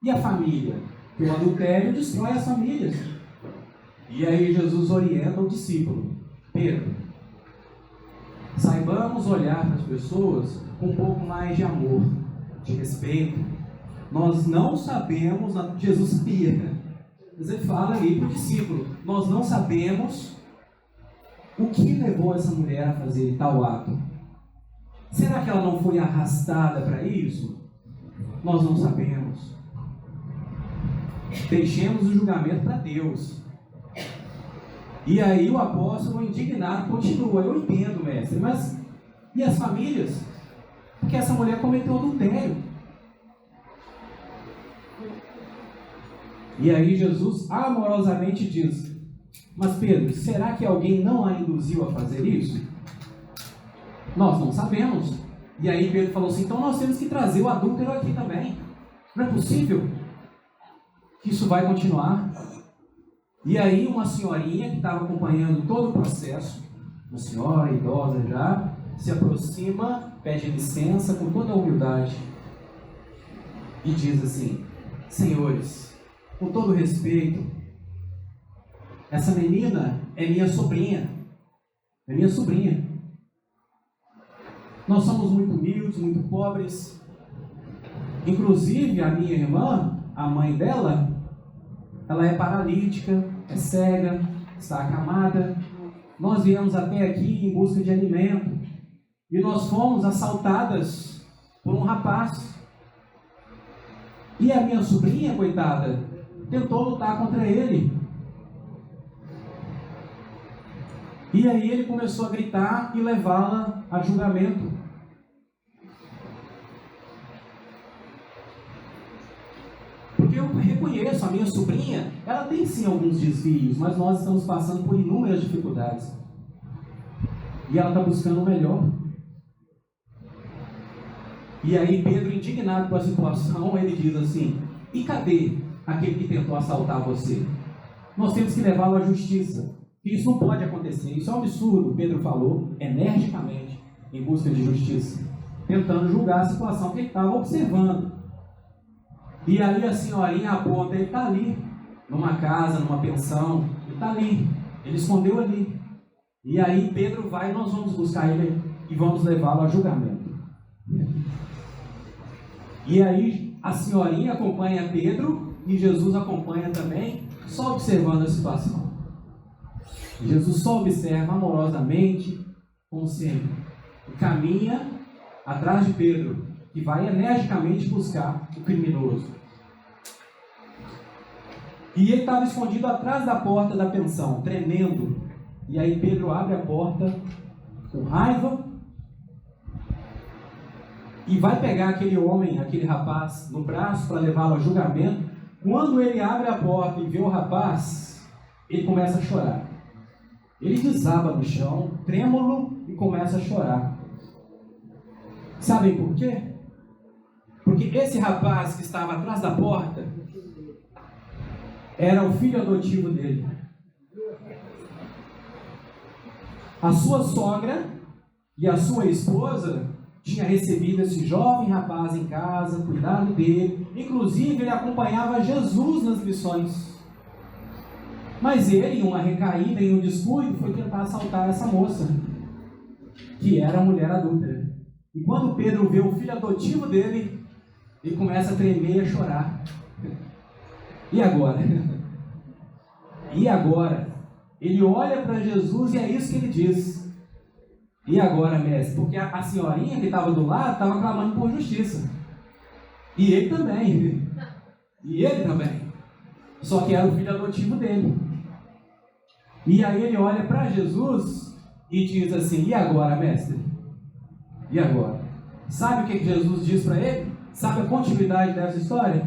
e a família? O adultério destrói as famílias. E aí Jesus orienta o discípulo. Pedro, saibamos olhar para as pessoas com um pouco mais de amor, de respeito. Nós não sabemos, Jesus sabia, mas ele fala ali para o discípulo, nós não sabemos o que levou essa mulher a fazer tal ato. Será que ela não foi arrastada para isso? Nós não sabemos. Deixemos o julgamento para Deus. E aí o apóstolo indignado continua. Eu entendo, mestre, mas E as famílias? Porque essa mulher cometeu adultério. E aí Jesus amorosamente diz: mas Pedro, será que alguém não a induziu a fazer isso? Nós não sabemos. E aí Pedro falou assim: então nós temos que trazer o adúltero aqui também. Não é possível que isso vai continuar. E aí uma senhorinha que estava acompanhando todo o processo, uma senhora idosa já, se aproxima, pede licença com toda a humildade e diz assim: senhores, com todo respeito, essa menina é minha sobrinha. É minha sobrinha. Nós somos muito humildes, muito pobres. Inclusive a minha irmã, a mãe dela, ela é paralítica, é cega, está acamada. Nós viemos até aqui em busca de alimento e nós fomos assaltadas por um rapaz. E a minha sobrinha, coitada, tentou lutar contra ele. E aí ele começou a gritar e levá-la a julgamento. Porque eu reconheço, a minha sobrinha, ela tem sim alguns desvios, mas nós estamos passando por inúmeras dificuldades. E ela está buscando o melhor. E aí Pedro, indignado com a situação, ele diz assim: e cadê aquele que tentou assaltar você? Nós temos que levá-lo à justiça. Isso não pode acontecer, isso é um absurdo. Pedro falou energicamente em busca de justiça, tentando julgar a situação que ele estava observando. E aí a senhorinha aponta: ele está ali, numa casa, numa pensão, ele está ali, ele escondeu ali. E aí Pedro vai, nós vamos buscar ele e vamos levá-lo a julgamento. E aí a senhorinha acompanha Pedro e Jesus acompanha também, só observando a situação. Jesus só observa amorosamente, como sempre, e caminha atrás de Pedro, que vai energicamente buscar o criminoso. E ele estava escondido atrás da porta da pensão, tremendo. E aí Pedro abre a porta com raiva e vai pegar aquele homem, aquele rapaz, no braço para levá-lo a julgamento. Quando ele abre a porta e vê o rapaz, ele começa a chorar. Ele desaba no chão, trêmulo, e começa a chorar. Sabem por quê? Porque esse rapaz que estava atrás da porta era o filho adotivo dele. A sua sogra e a sua esposa tinham recebido esse jovem rapaz em casa, cuidado dele. Inclusive, ele acompanhava Jesus nas missões. Mas ele, em uma recaída, em um descuido, foi tentar assaltar essa moça, que era a mulher adúltera. E quando Pedro vê o filho adotivo dele, ele começa a tremer e a chorar. E agora? E agora? Ele olha para Jesus e é isso que ele diz: e agora, mestre? Porque a senhorinha que estava do lado estava clamando por justiça. E ele também. E ele também. Só que era o filho adotivo dele. E aí ele olha para Jesus e diz assim: e agora, mestre? E agora? Sabe o que Jesus diz para ele? Sabe a continuidade dessa história?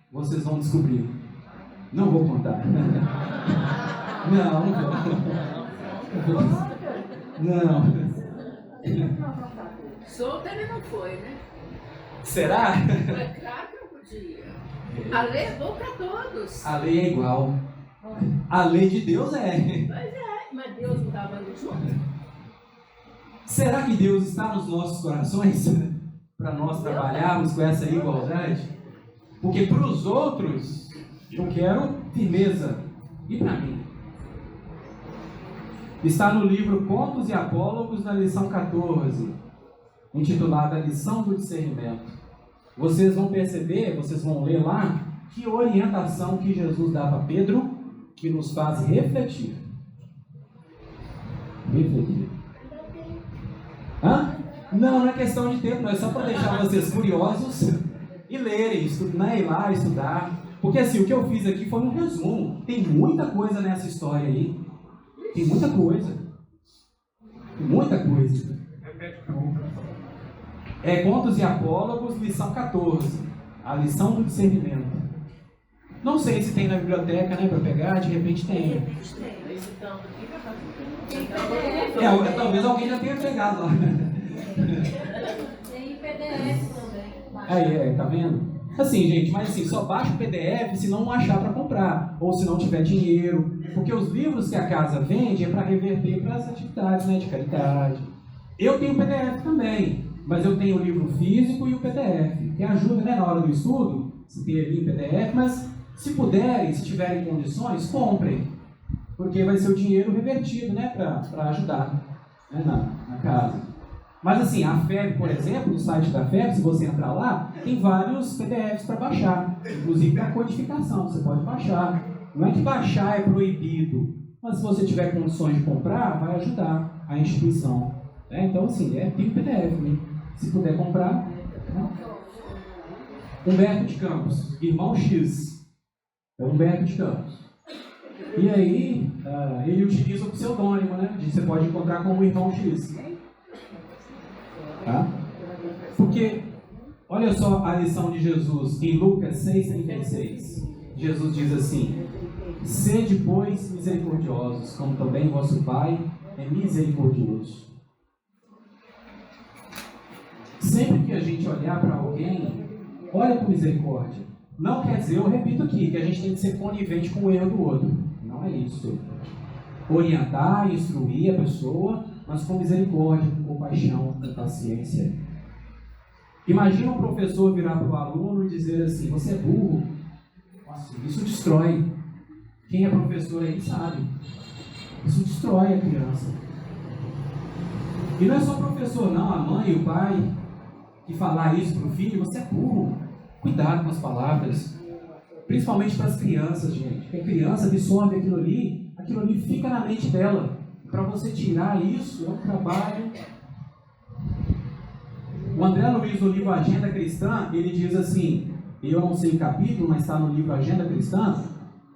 Vocês vão descobrir. Não vou contar. Não vou. Não. Solta ele não foi, né? Será? Foi claro que não podia. A lei é boa para todos. A lei é igual. A lei de Deus é. Pois é, mas Deus não estava ali junto. Será que Deus está nos nossos corações para nós trabalharmos com essa igualdade? Porque para os outros eu quero firmeza. E para mim? Está no livro Contos e Apólogos, na lição 14, intitulada Lição do Discernimento. Vocês vão perceber, vocês vão ler lá, que orientação que Jesus dava a Pedro, que nos faz refletir. Refletir. Hã? Não é questão de tempo, não é só para deixar vocês curiosos e lerem, estudar, ir lá estudar. Porque assim, o que eu fiz aqui foi um resumo. Tem muita coisa nessa história aí. Tem muita coisa. Tem muita coisa. Contos e Apólogos, lição 14. A lição do discernimento. Não sei se tem na biblioteca, né, para pegar, de repente tem. Talvez alguém já tenha pegado lá. Tem PDF também. Aí, tá vendo? Assim, gente, mas assim, só baixa o PDF se não achar para comprar, ou se não tiver dinheiro, porque os livros que a casa vende é para reverter para as atividades, né, de caridade. Eu tenho PDF também, mas eu tenho o livro físico e o PDF, que ajuda, né, na hora do estudo, se ter ali o PDF, mas se puderem, se tiverem condições, comprem, porque vai ser o dinheiro revertido, né, para ajudar, né, na casa. Mas assim, a FEB, por exemplo, no site da FEB, se você entrar lá, tem vários PDFs para baixar, inclusive para codificação, você pode baixar. Não é que baixar é proibido, mas se você tiver condições de comprar, vai ajudar a instituição. Então assim, tem o PDF, né? Se puder comprar. Né? Humberto de Campos, irmão X. É Humberto de Campos. E aí, ele utiliza o pseudônimo, né? Você pode encontrar como irmão X. Tá? Porque, olha só a lição de Jesus em Lucas 6,36. Jesus diz assim: sede, pois, misericordiosos, como também vosso Pai é misericordioso. Sempre que a gente olhar para alguém, olha com misericórdia. Não quer dizer, eu repito aqui, que a gente tem que ser conivente com o erro do outro. Não é isso. Orientar, instruir a pessoa, mas com misericórdia, com compaixão, com paciência. Imagina um professor virar para o aluno e dizer assim: você é burro. Nossa, isso destrói. Quem é professor aí sabe. Isso destrói a criança. E não é só o professor, não, a mãe e o pai, que falar isso para o filho: você é burro. Cuidado com as palavras. Principalmente para as crianças, gente. Porque a criança absorve aquilo ali fica na mente dela. Para você tirar isso, é um trabalho. O André Luiz, no livro Agenda Cristã, ele diz assim, eu não sei o capítulo, mas está no livro Agenda Cristã: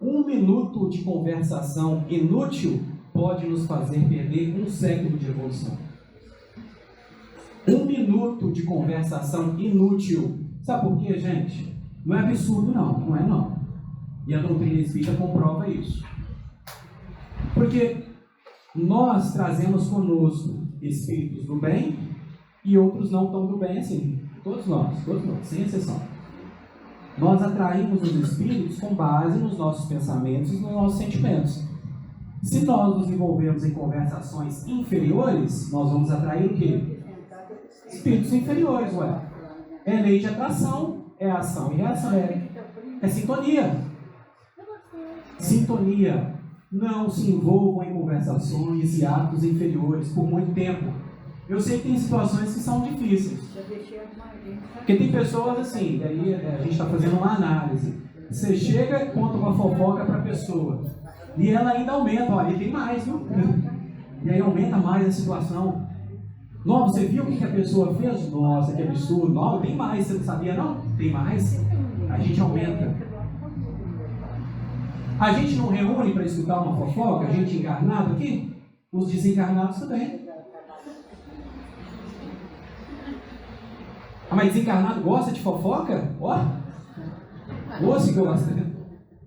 1 minuto de conversação inútil pode nos fazer perder 1 século de evolução. 1 minuto de conversação inútil. Sabe por quê, gente? Não é absurdo, não. Não é, não. E a doutrina espírita comprova isso. Porque nós trazemos conosco espíritos do bem e outros não tão do bem assim. Todos nós, sem exceção. Nós atraímos os espíritos com base nos nossos pensamentos e nos nossos sentimentos. Se nós nos envolvermos em conversações inferiores, nós vamos atrair o quê? Espíritos inferiores, ué. É lei de atração, é ação e reação, é sintonia. Sintonia. Não se envolvam em conversações e atos inferiores por muito tempo. Eu sei que tem situações que são difíceis. Porque tem pessoas assim, daí a gente está fazendo uma análise. Você chega e conta uma fofoca para a pessoa. E ela ainda aumenta, olha, tem mais, viu? E aí aumenta mais a situação. Nossa, você viu o que a pessoa fez? Nossa, que absurdo. Nossa, tem mais, você não sabia não? Tem mais. A gente aumenta. A gente não reúne para escutar uma fofoca, a gente encarnado aqui? Os desencarnados também. Mas desencarnado gosta de fofoca? Ó, se gosta.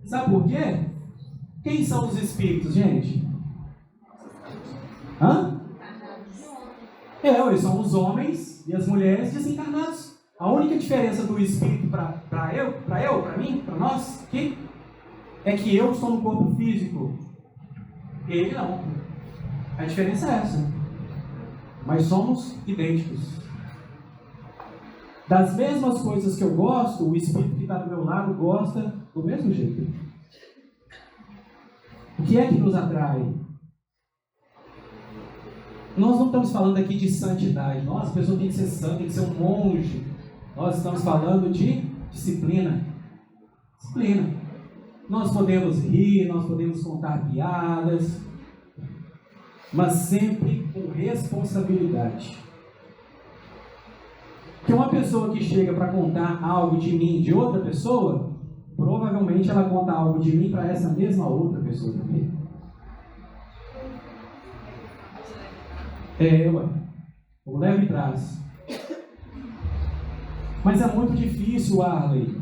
Sabe por quê? Quem são os espíritos, gente? Eles são os homens e as mulheres desencarnados. A única diferença do espírito para mim, para nós, aqui, é que eu estou no corpo físico. Ele não. A diferença é essa. Mas somos idênticos. Das mesmas coisas que eu gosto, o espírito que está do meu lado gosta do mesmo jeito. O que é que nos atrai? Nós não estamos falando aqui de santidade. Nossa, a pessoa tem que ser santa, tem que ser um monge. Nós estamos falando de disciplina. Disciplina. Nós podemos rir, nós podemos contar piadas, mas sempre com responsabilidade. Porque uma pessoa que chega para contar algo de mim de outra pessoa, provavelmente ela conta algo de mim para essa mesma outra pessoa também. como leva e traz. Mas é muito difícil, Arley.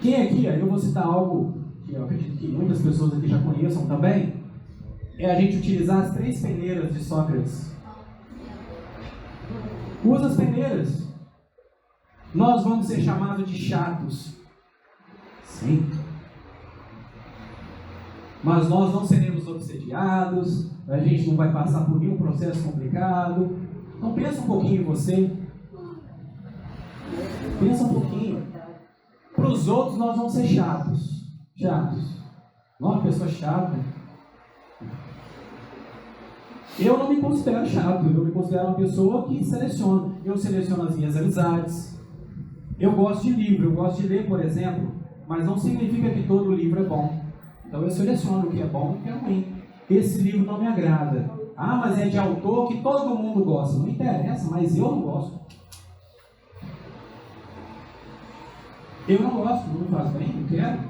Quem aqui, eu vou citar algo que eu acredito que muitas pessoas aqui já conheçam também, é a gente utilizar as 3 peneiras de Sócrates. Usa as peneiras. Nós vamos ser chamados de chatos. Sim. Mas nós não seremos obsediados, a gente não vai passar por nenhum processo complicado. Então pensa um pouquinho em você. Pensa um pouquinho. Para os outros nós vamos ser chatos. Chatos. Não, uma pessoa chata. Eu não me considero chato, eu me considero uma pessoa que seleciona. Eu seleciono as minhas amizades. Eu gosto de livro, eu gosto de ler, por exemplo, mas não significa que todo livro é bom. Então eu seleciono o que é bom e o que é ruim. Esse livro não me agrada. Ah, mas é de autor que todo mundo gosta. Não interessa, mas eu não gosto. Eu não gosto, não me faz bem, não quero.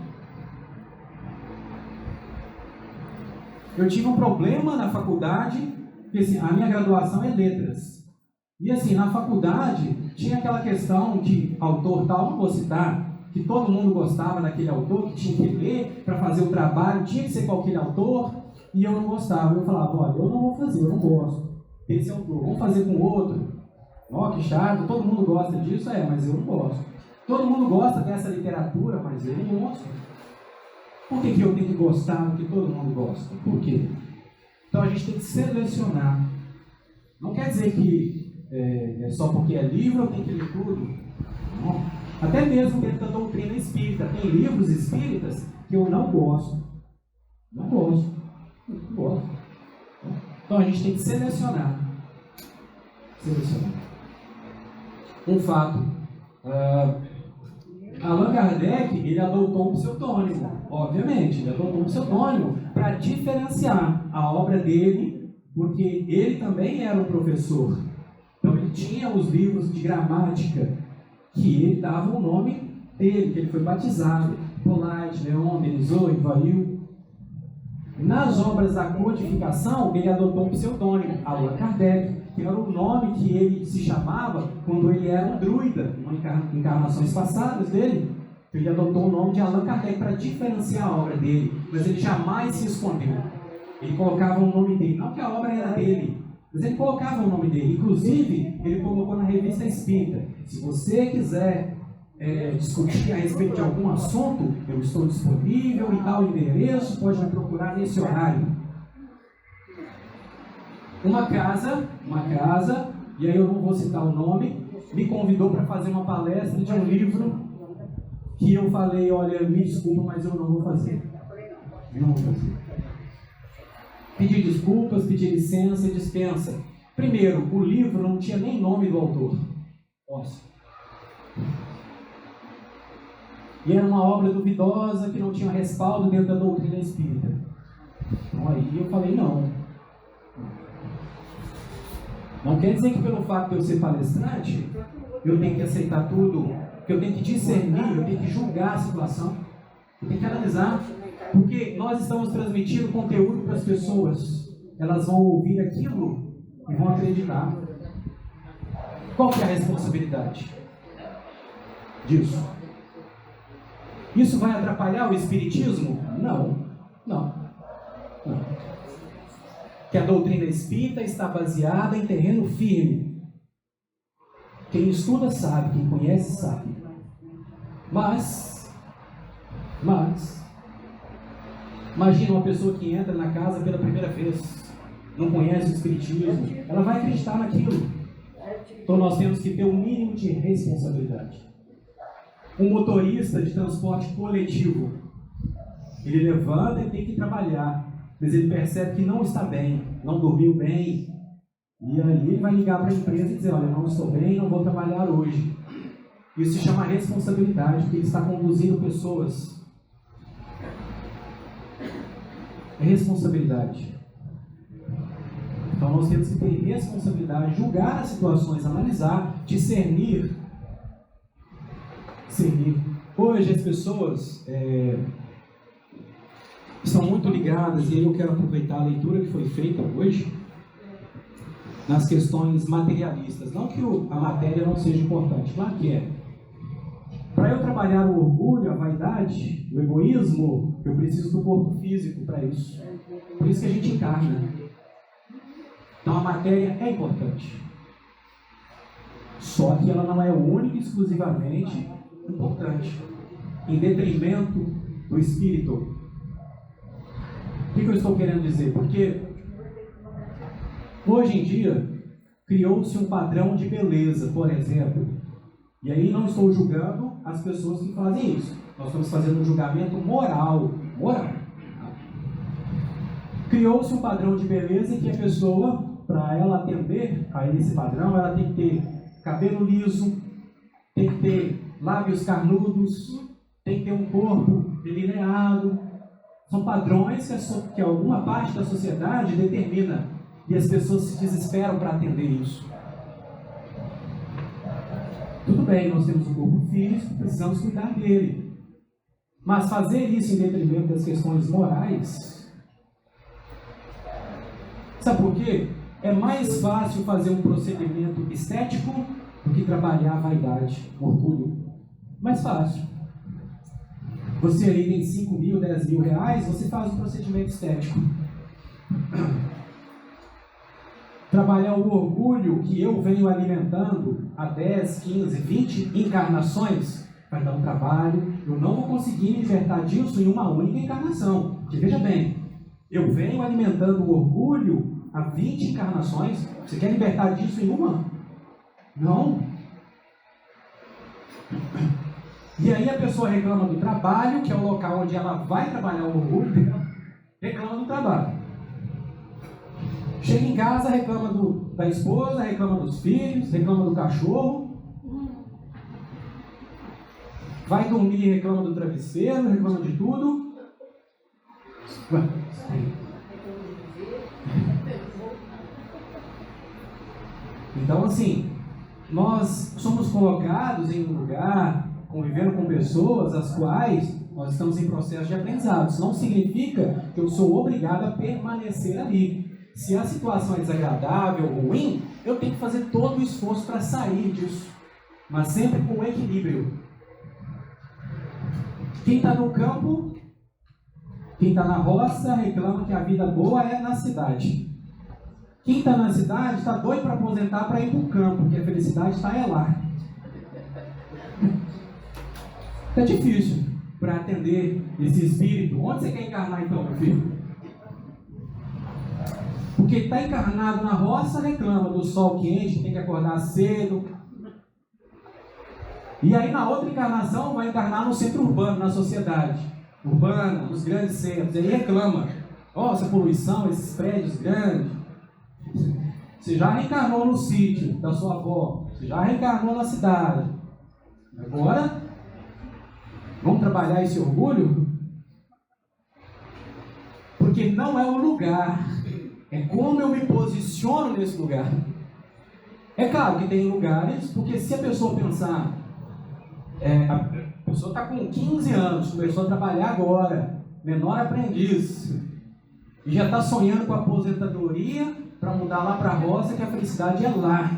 Eu tive um problema na faculdade, porque assim, a minha graduação é letras. E assim, na faculdade tinha aquela questão de autor tal, não vou citar, que todo mundo gostava daquele autor, que tinha que ler para fazer o trabalho, tinha que ser com aquele autor, e eu não gostava. Eu falava, olha, eu não vou fazer, eu não gosto desse autor, vamos fazer com outro. Ó, que chato, todo mundo gosta disso, mas eu não gosto. Todo mundo gosta dessa literatura, mas eu não gosto. Por que eu tenho que gostar do que todo mundo gosta? Por quê? Então a gente tem que selecionar. Não quer dizer que é só porque é livro eu tenho que ler tudo. Não. Até mesmo dentro da doutrina espírita. Tem livros espíritas que eu não gosto. Não gosto. Não gosto. Então a gente tem que selecionar. Selecionar. Um fato. Allan Kardec, ele adotou um pseudônimo, obviamente, ele adotou um pseudônimo para diferenciar a obra dele, porque ele também era um professor. Então ele tinha os livros de gramática, que ele dava o nome dele, que ele foi batizado, Polite, Leon, Denisot, Ivail. Nas obras da codificação, ele adotou um pseudônimo, Allan Kardec, que era o nome que ele se chamava quando ele era um druida, uma encarnações passadas dele. Ele adotou o nome de Allan Kardec para diferenciar a obra dele, mas ele jamais se escondeu. Ele colocava o nome dele, não que a obra era dele, mas ele colocava o nome dele. Inclusive, ele colocou na Revista Espírita: se você quiser discutir a respeito de algum assunto, eu estou disponível em tal endereço, pode me procurar nesse horário. Uma casa, e aí eu não vou citar o nome, me convidou para fazer uma palestra de um livro que eu falei, olha, me desculpa, mas eu não vou fazer. Eu não vou fazer. Pedi desculpas, pedi licença e dispensa. Primeiro, o livro não tinha nem nome do autor. Nossa. E era uma obra duvidosa que não tinha respaldo dentro da doutrina espírita. Então aí eu falei, não. Não quer dizer que pelo fato de eu ser palestrante, eu tenho que aceitar tudo, que eu tenho que discernir, eu tenho que julgar a situação, eu tenho que analisar, porque nós estamos transmitindo conteúdo para as pessoas, elas vão ouvir aquilo e vão acreditar. Qual que é a responsabilidade disso? Isso vai atrapalhar o espiritismo? Não. Que a doutrina espírita está baseada em terreno firme. Quem estuda sabe, quem conhece sabe. Mas, imagina uma pessoa que entra na casa pela primeira vez, não conhece o espiritismo, ela vai acreditar naquilo. Então nós temos que ter um mínimo de responsabilidade. Um motorista de transporte coletivo, ele levanta e tem que trabalhar. Mas ele percebe que não está bem, não dormiu bem, e aí ele vai ligar para a empresa e dizer, olha, não estou bem, não vou trabalhar hoje. Isso se chama responsabilidade, porque ele está conduzindo pessoas. É responsabilidade. Então nós temos que ter responsabilidade, julgar as situações, analisar, discernir. Hoje as pessoas estão muito ligadas, e aí eu quero aproveitar a leitura que foi feita hoje. nas questões materialistas. Não que a matéria não seja importante, claro que é. Para eu trabalhar o orgulho, a vaidade, o egoísmo, eu preciso do corpo físico para isso. Por isso que a gente encarna. Então a matéria é importante. Só que ela não é única e exclusivamente importante. Em detrimento do espírito. O que eu estou querendo dizer? Porque hoje em dia criou-se um padrão de beleza, por exemplo. E aí não estou julgando as pessoas que fazem isso. Nós estamos fazendo um julgamento moral. Criou-se um padrão de beleza em que a pessoa, para ela atender a esse padrão, ela tem que ter cabelo liso, tem que ter lábios carnudos, tem que ter um corpo delineado. São padrões que alguma parte da sociedade determina. E as pessoas se desesperam para atender isso. Tudo bem, nós temos um corpo físico, precisamos cuidar dele. Mas fazer isso em detrimento das questões morais... Sabe por quê? É mais fácil fazer um procedimento estético do que trabalhar a vaidade, o orgulho. Mais fácil. Você aí tem 5 mil, 10 mil reais, você faz um procedimento estético. Trabalhar o orgulho que eu venho alimentando há 10, 15, 20 encarnações vai dar um trabalho. Eu não vou conseguir me libertar disso em uma única encarnação. Porque veja bem, eu venho alimentando o orgulho há 20 encarnações. Você quer libertar disso em uma? Não. E aí a pessoa reclama do trabalho, que é o local onde ela vai trabalhar o orgulho dela, reclama do trabalho. Chega em casa, reclama da esposa, reclama dos filhos, reclama do cachorro. Vai dormir, reclama do travesseiro, reclama de tudo. Então, assim, nós somos colocados em um lugar, convivendo com pessoas as quais nós estamos em processo de aprendizado. Isso não significa que eu sou obrigado a permanecer ali. Se a situação é desagradável ou ruim, eu tenho que fazer todo o esforço para sair disso. Mas sempre com equilíbrio. Quem está no campo, quem está na roça, reclama que a vida boa é na cidade. Quem está na cidade está doido para aposentar para ir para o campo, porque a felicidade está lá. É difícil para atender esse espírito. Onde você quer encarnar então, meu filho? Porque está encarnado na roça, reclama do sol quente, tem que acordar cedo. E aí na outra encarnação vai encarnar no centro urbano, na sociedade urbana, nos grandes centros. Ele reclama. Essa poluição, esses prédios grandes. Você já reencarnou no sítio da sua avó. Você já reencarnou na cidade. Agora, vamos trabalhar esse orgulho? Porque não é o lugar. É como eu me posiciono nesse lugar. É claro que tem lugares, porque se a pessoa pensar, a pessoa está com 15 anos, começou a trabalhar agora, menor aprendiz, e já está sonhando com a aposentadoria para mudar lá para a roça, que a felicidade é lá.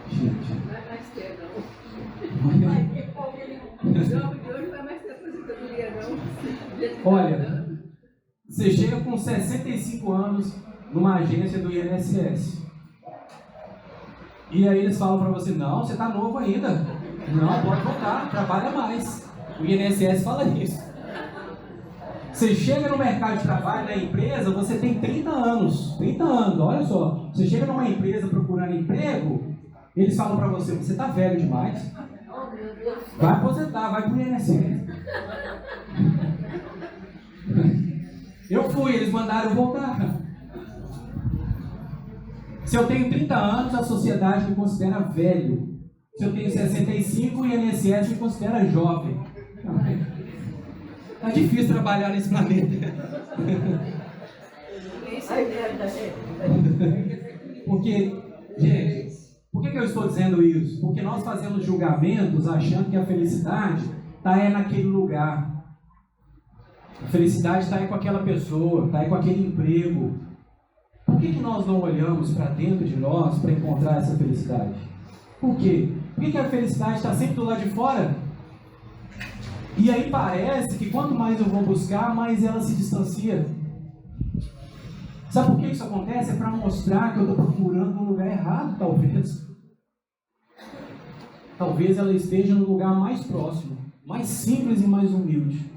Gente. Não vai mais ter, não. O jogo de hoje não vai mais ter aposentadoria, não. Olha, você chega com 65 anos numa agência do INSS. E aí eles falam para você, não, você está novo ainda. Não, pode voltar, trabalha mais. O INSS fala isso. Você chega no mercado de trabalho, na empresa, você tem 30 anos. 30 anos, olha só. Você chega numa empresa procurando emprego, eles falam para você, você está velho demais. Vai aposentar, vai pro INSS. Eu fui, eles mandaram eu voltar. Se eu tenho 30 anos, a sociedade me considera velho. Se eu tenho 65, o INSS me considera jovem. Tá difícil trabalhar nesse planeta. Porque, gente, por que eu estou dizendo isso? Porque nós fazemos julgamentos achando que a felicidade está naquele lugar. A felicidade está aí com aquela pessoa, está aí com aquele emprego. Por que nós não olhamos para dentro de nós para encontrar essa felicidade? Por quê? Por que a felicidade está sempre do lado de fora? E aí parece que quanto mais eu vou buscar, mais ela se distancia. Sabe por que isso acontece? É para mostrar que eu estou procurando no lugar errado, talvez. Talvez ela esteja no lugar mais próximo, mais simples e mais humilde,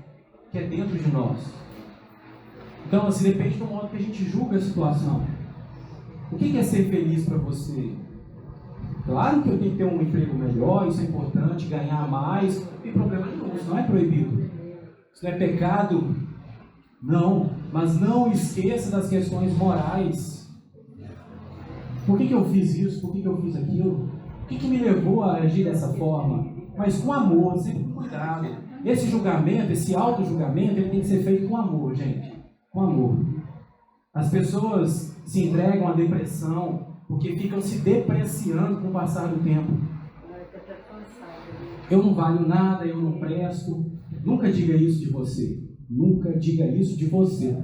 que é dentro de nós. Então, assim, depende do modo que a gente julga a situação. O que é ser feliz para você? Claro que eu tenho que ter um emprego melhor, isso é importante, ganhar mais, não tem problema nenhum, isso não é proibido. Isso não é pecado, não. Mas não esqueça das questões morais. Por que eu fiz isso? Por que eu fiz aquilo? O que me levou a agir dessa forma? Mas com amor, sempre com cuidado. Esse julgamento, esse auto-julgamento, ele tem que ser feito com amor, gente. Com amor. As pessoas se entregam à depressão porque ficam se depreciando com o passar do tempo. Eu não valho nada, eu não presto. Nunca diga isso de você. Nunca diga isso de você.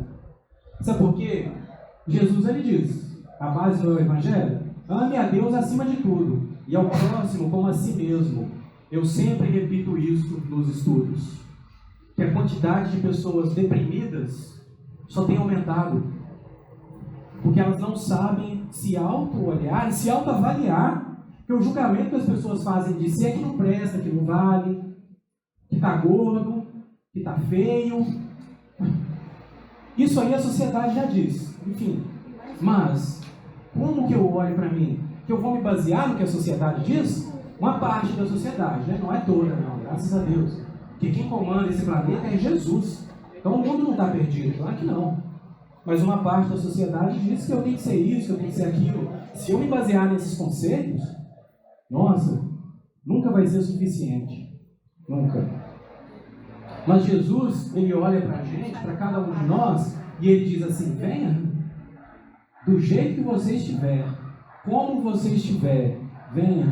Sabe por quê? Jesus, ele diz, a base do Evangelho, ame a Deus acima de tudo e ao próximo como a si mesmo. Eu sempre repito isso nos estudos, que a quantidade de pessoas deprimidas só tem aumentado, porque elas não sabem se auto-olhar, se auto-avaliar, que o julgamento que as pessoas fazem de si é que não presta, que não vale, que está gordo, que está feio. Isso aí a sociedade já diz, enfim. Mas, como que eu olho para mim? Que eu vou me basear no que a sociedade diz? Uma parte da sociedade, né? Não é toda, não, graças a Deus. Porque quem comanda esse planeta é Jesus. Então o mundo não está perdido, claro que não. Mas uma parte da sociedade diz que eu tenho que ser isso, que eu tenho que ser aquilo. Se eu me basear nesses conselhos, nossa, nunca vai ser suficiente. Nunca. Mas Jesus, ele olha para a gente, para cada um de nós, e ele diz assim, venha, do jeito que você estiver, como você estiver, venha.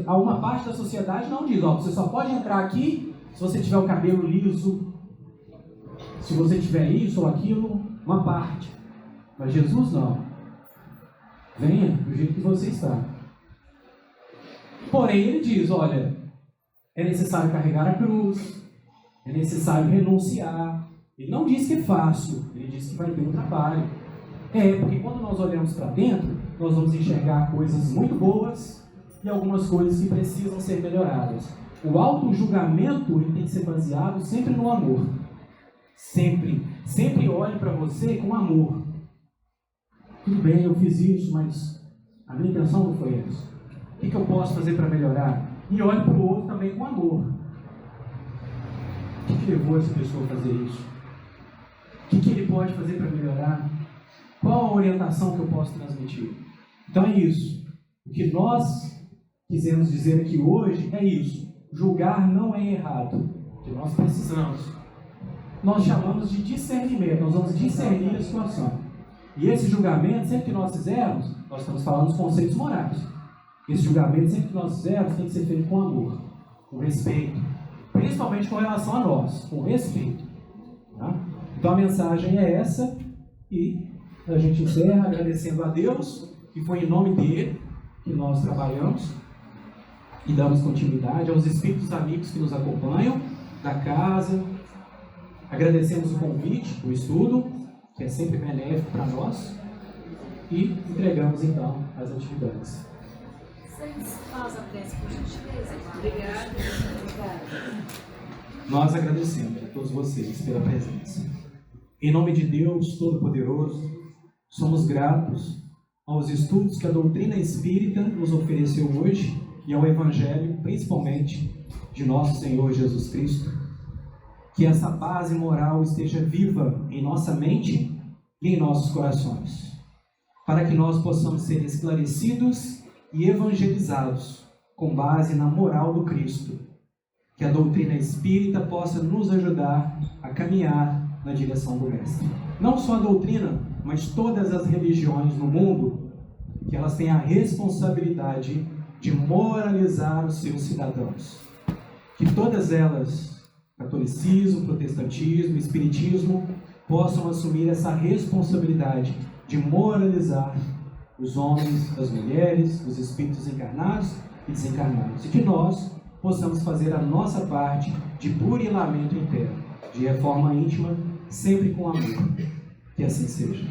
Uma parte da sociedade não diz, você só pode entrar aqui se você tiver o cabelo liso, se você tiver isso ou aquilo, uma parte. Mas Jesus não. Venha do jeito que você está. Porém, ele diz, olha, é necessário carregar a cruz, é necessário renunciar. Ele não diz que é fácil, ele diz que vai ter um trabalho. Porque quando nós olhamos para dentro, nós vamos enxergar coisas muito boas e algumas coisas que precisam ser melhoradas. O auto-julgamento ele tem que ser baseado sempre no amor. Sempre. Sempre olhe para você com amor. Tudo bem, eu fiz isso, mas a minha intenção não foi essa. O que eu posso fazer para melhorar? E olhe para o outro também com amor. O que levou essa pessoa a fazer isso? O que ele pode fazer para melhorar? Qual a orientação que eu posso transmitir? Então é isso. O que nós quisemos dizer aqui hoje é isso. Julgar não é errado. Que nós precisamos. Nós chamamos de discernimento. Nós vamos discernir a situação. E esse julgamento, sempre que nós fizermos, nós estamos falando dos conceitos morais. Esse julgamento, sempre que nós fizermos, tem que ser feito com amor, com respeito. Principalmente com relação a nós, com respeito. Tá? Então a mensagem é essa. E a gente encerra agradecendo a Deus, que foi em nome dele que nós trabalhamos e damos continuidade aos espíritos amigos que nos acompanham, da casa. Agradecemos o convite, o estudo, que é sempre benéfico para nós, e entregamos então as atividades. Vocês fazem a prece, por gentileza? Obrigada. Nós agradecemos a todos vocês pela presença. Em nome de Deus Todo-Poderoso, somos gratos aos estudos que a doutrina espírita nos ofereceu hoje e ao Evangelho, principalmente de nosso Senhor Jesus Cristo. Que essa base moral esteja viva em nossa mente e em nossos corações, para que nós possamos ser esclarecidos e evangelizados com base na moral do Cristo. Que a doutrina espírita possa nos ajudar a caminhar na direção do Mestre. Não só a doutrina, mas todas as religiões no mundo, que elas têm a responsabilidade de moralizar os seus cidadãos. Que todas elas catolicismo, protestantismo, espiritismo, possam assumir essa responsabilidade de moralizar os homens, as mulheres, os espíritos encarnados e desencarnados. E que nós possamos fazer a nossa parte de burilamento interno, de reforma íntima, sempre com amor. Que assim seja.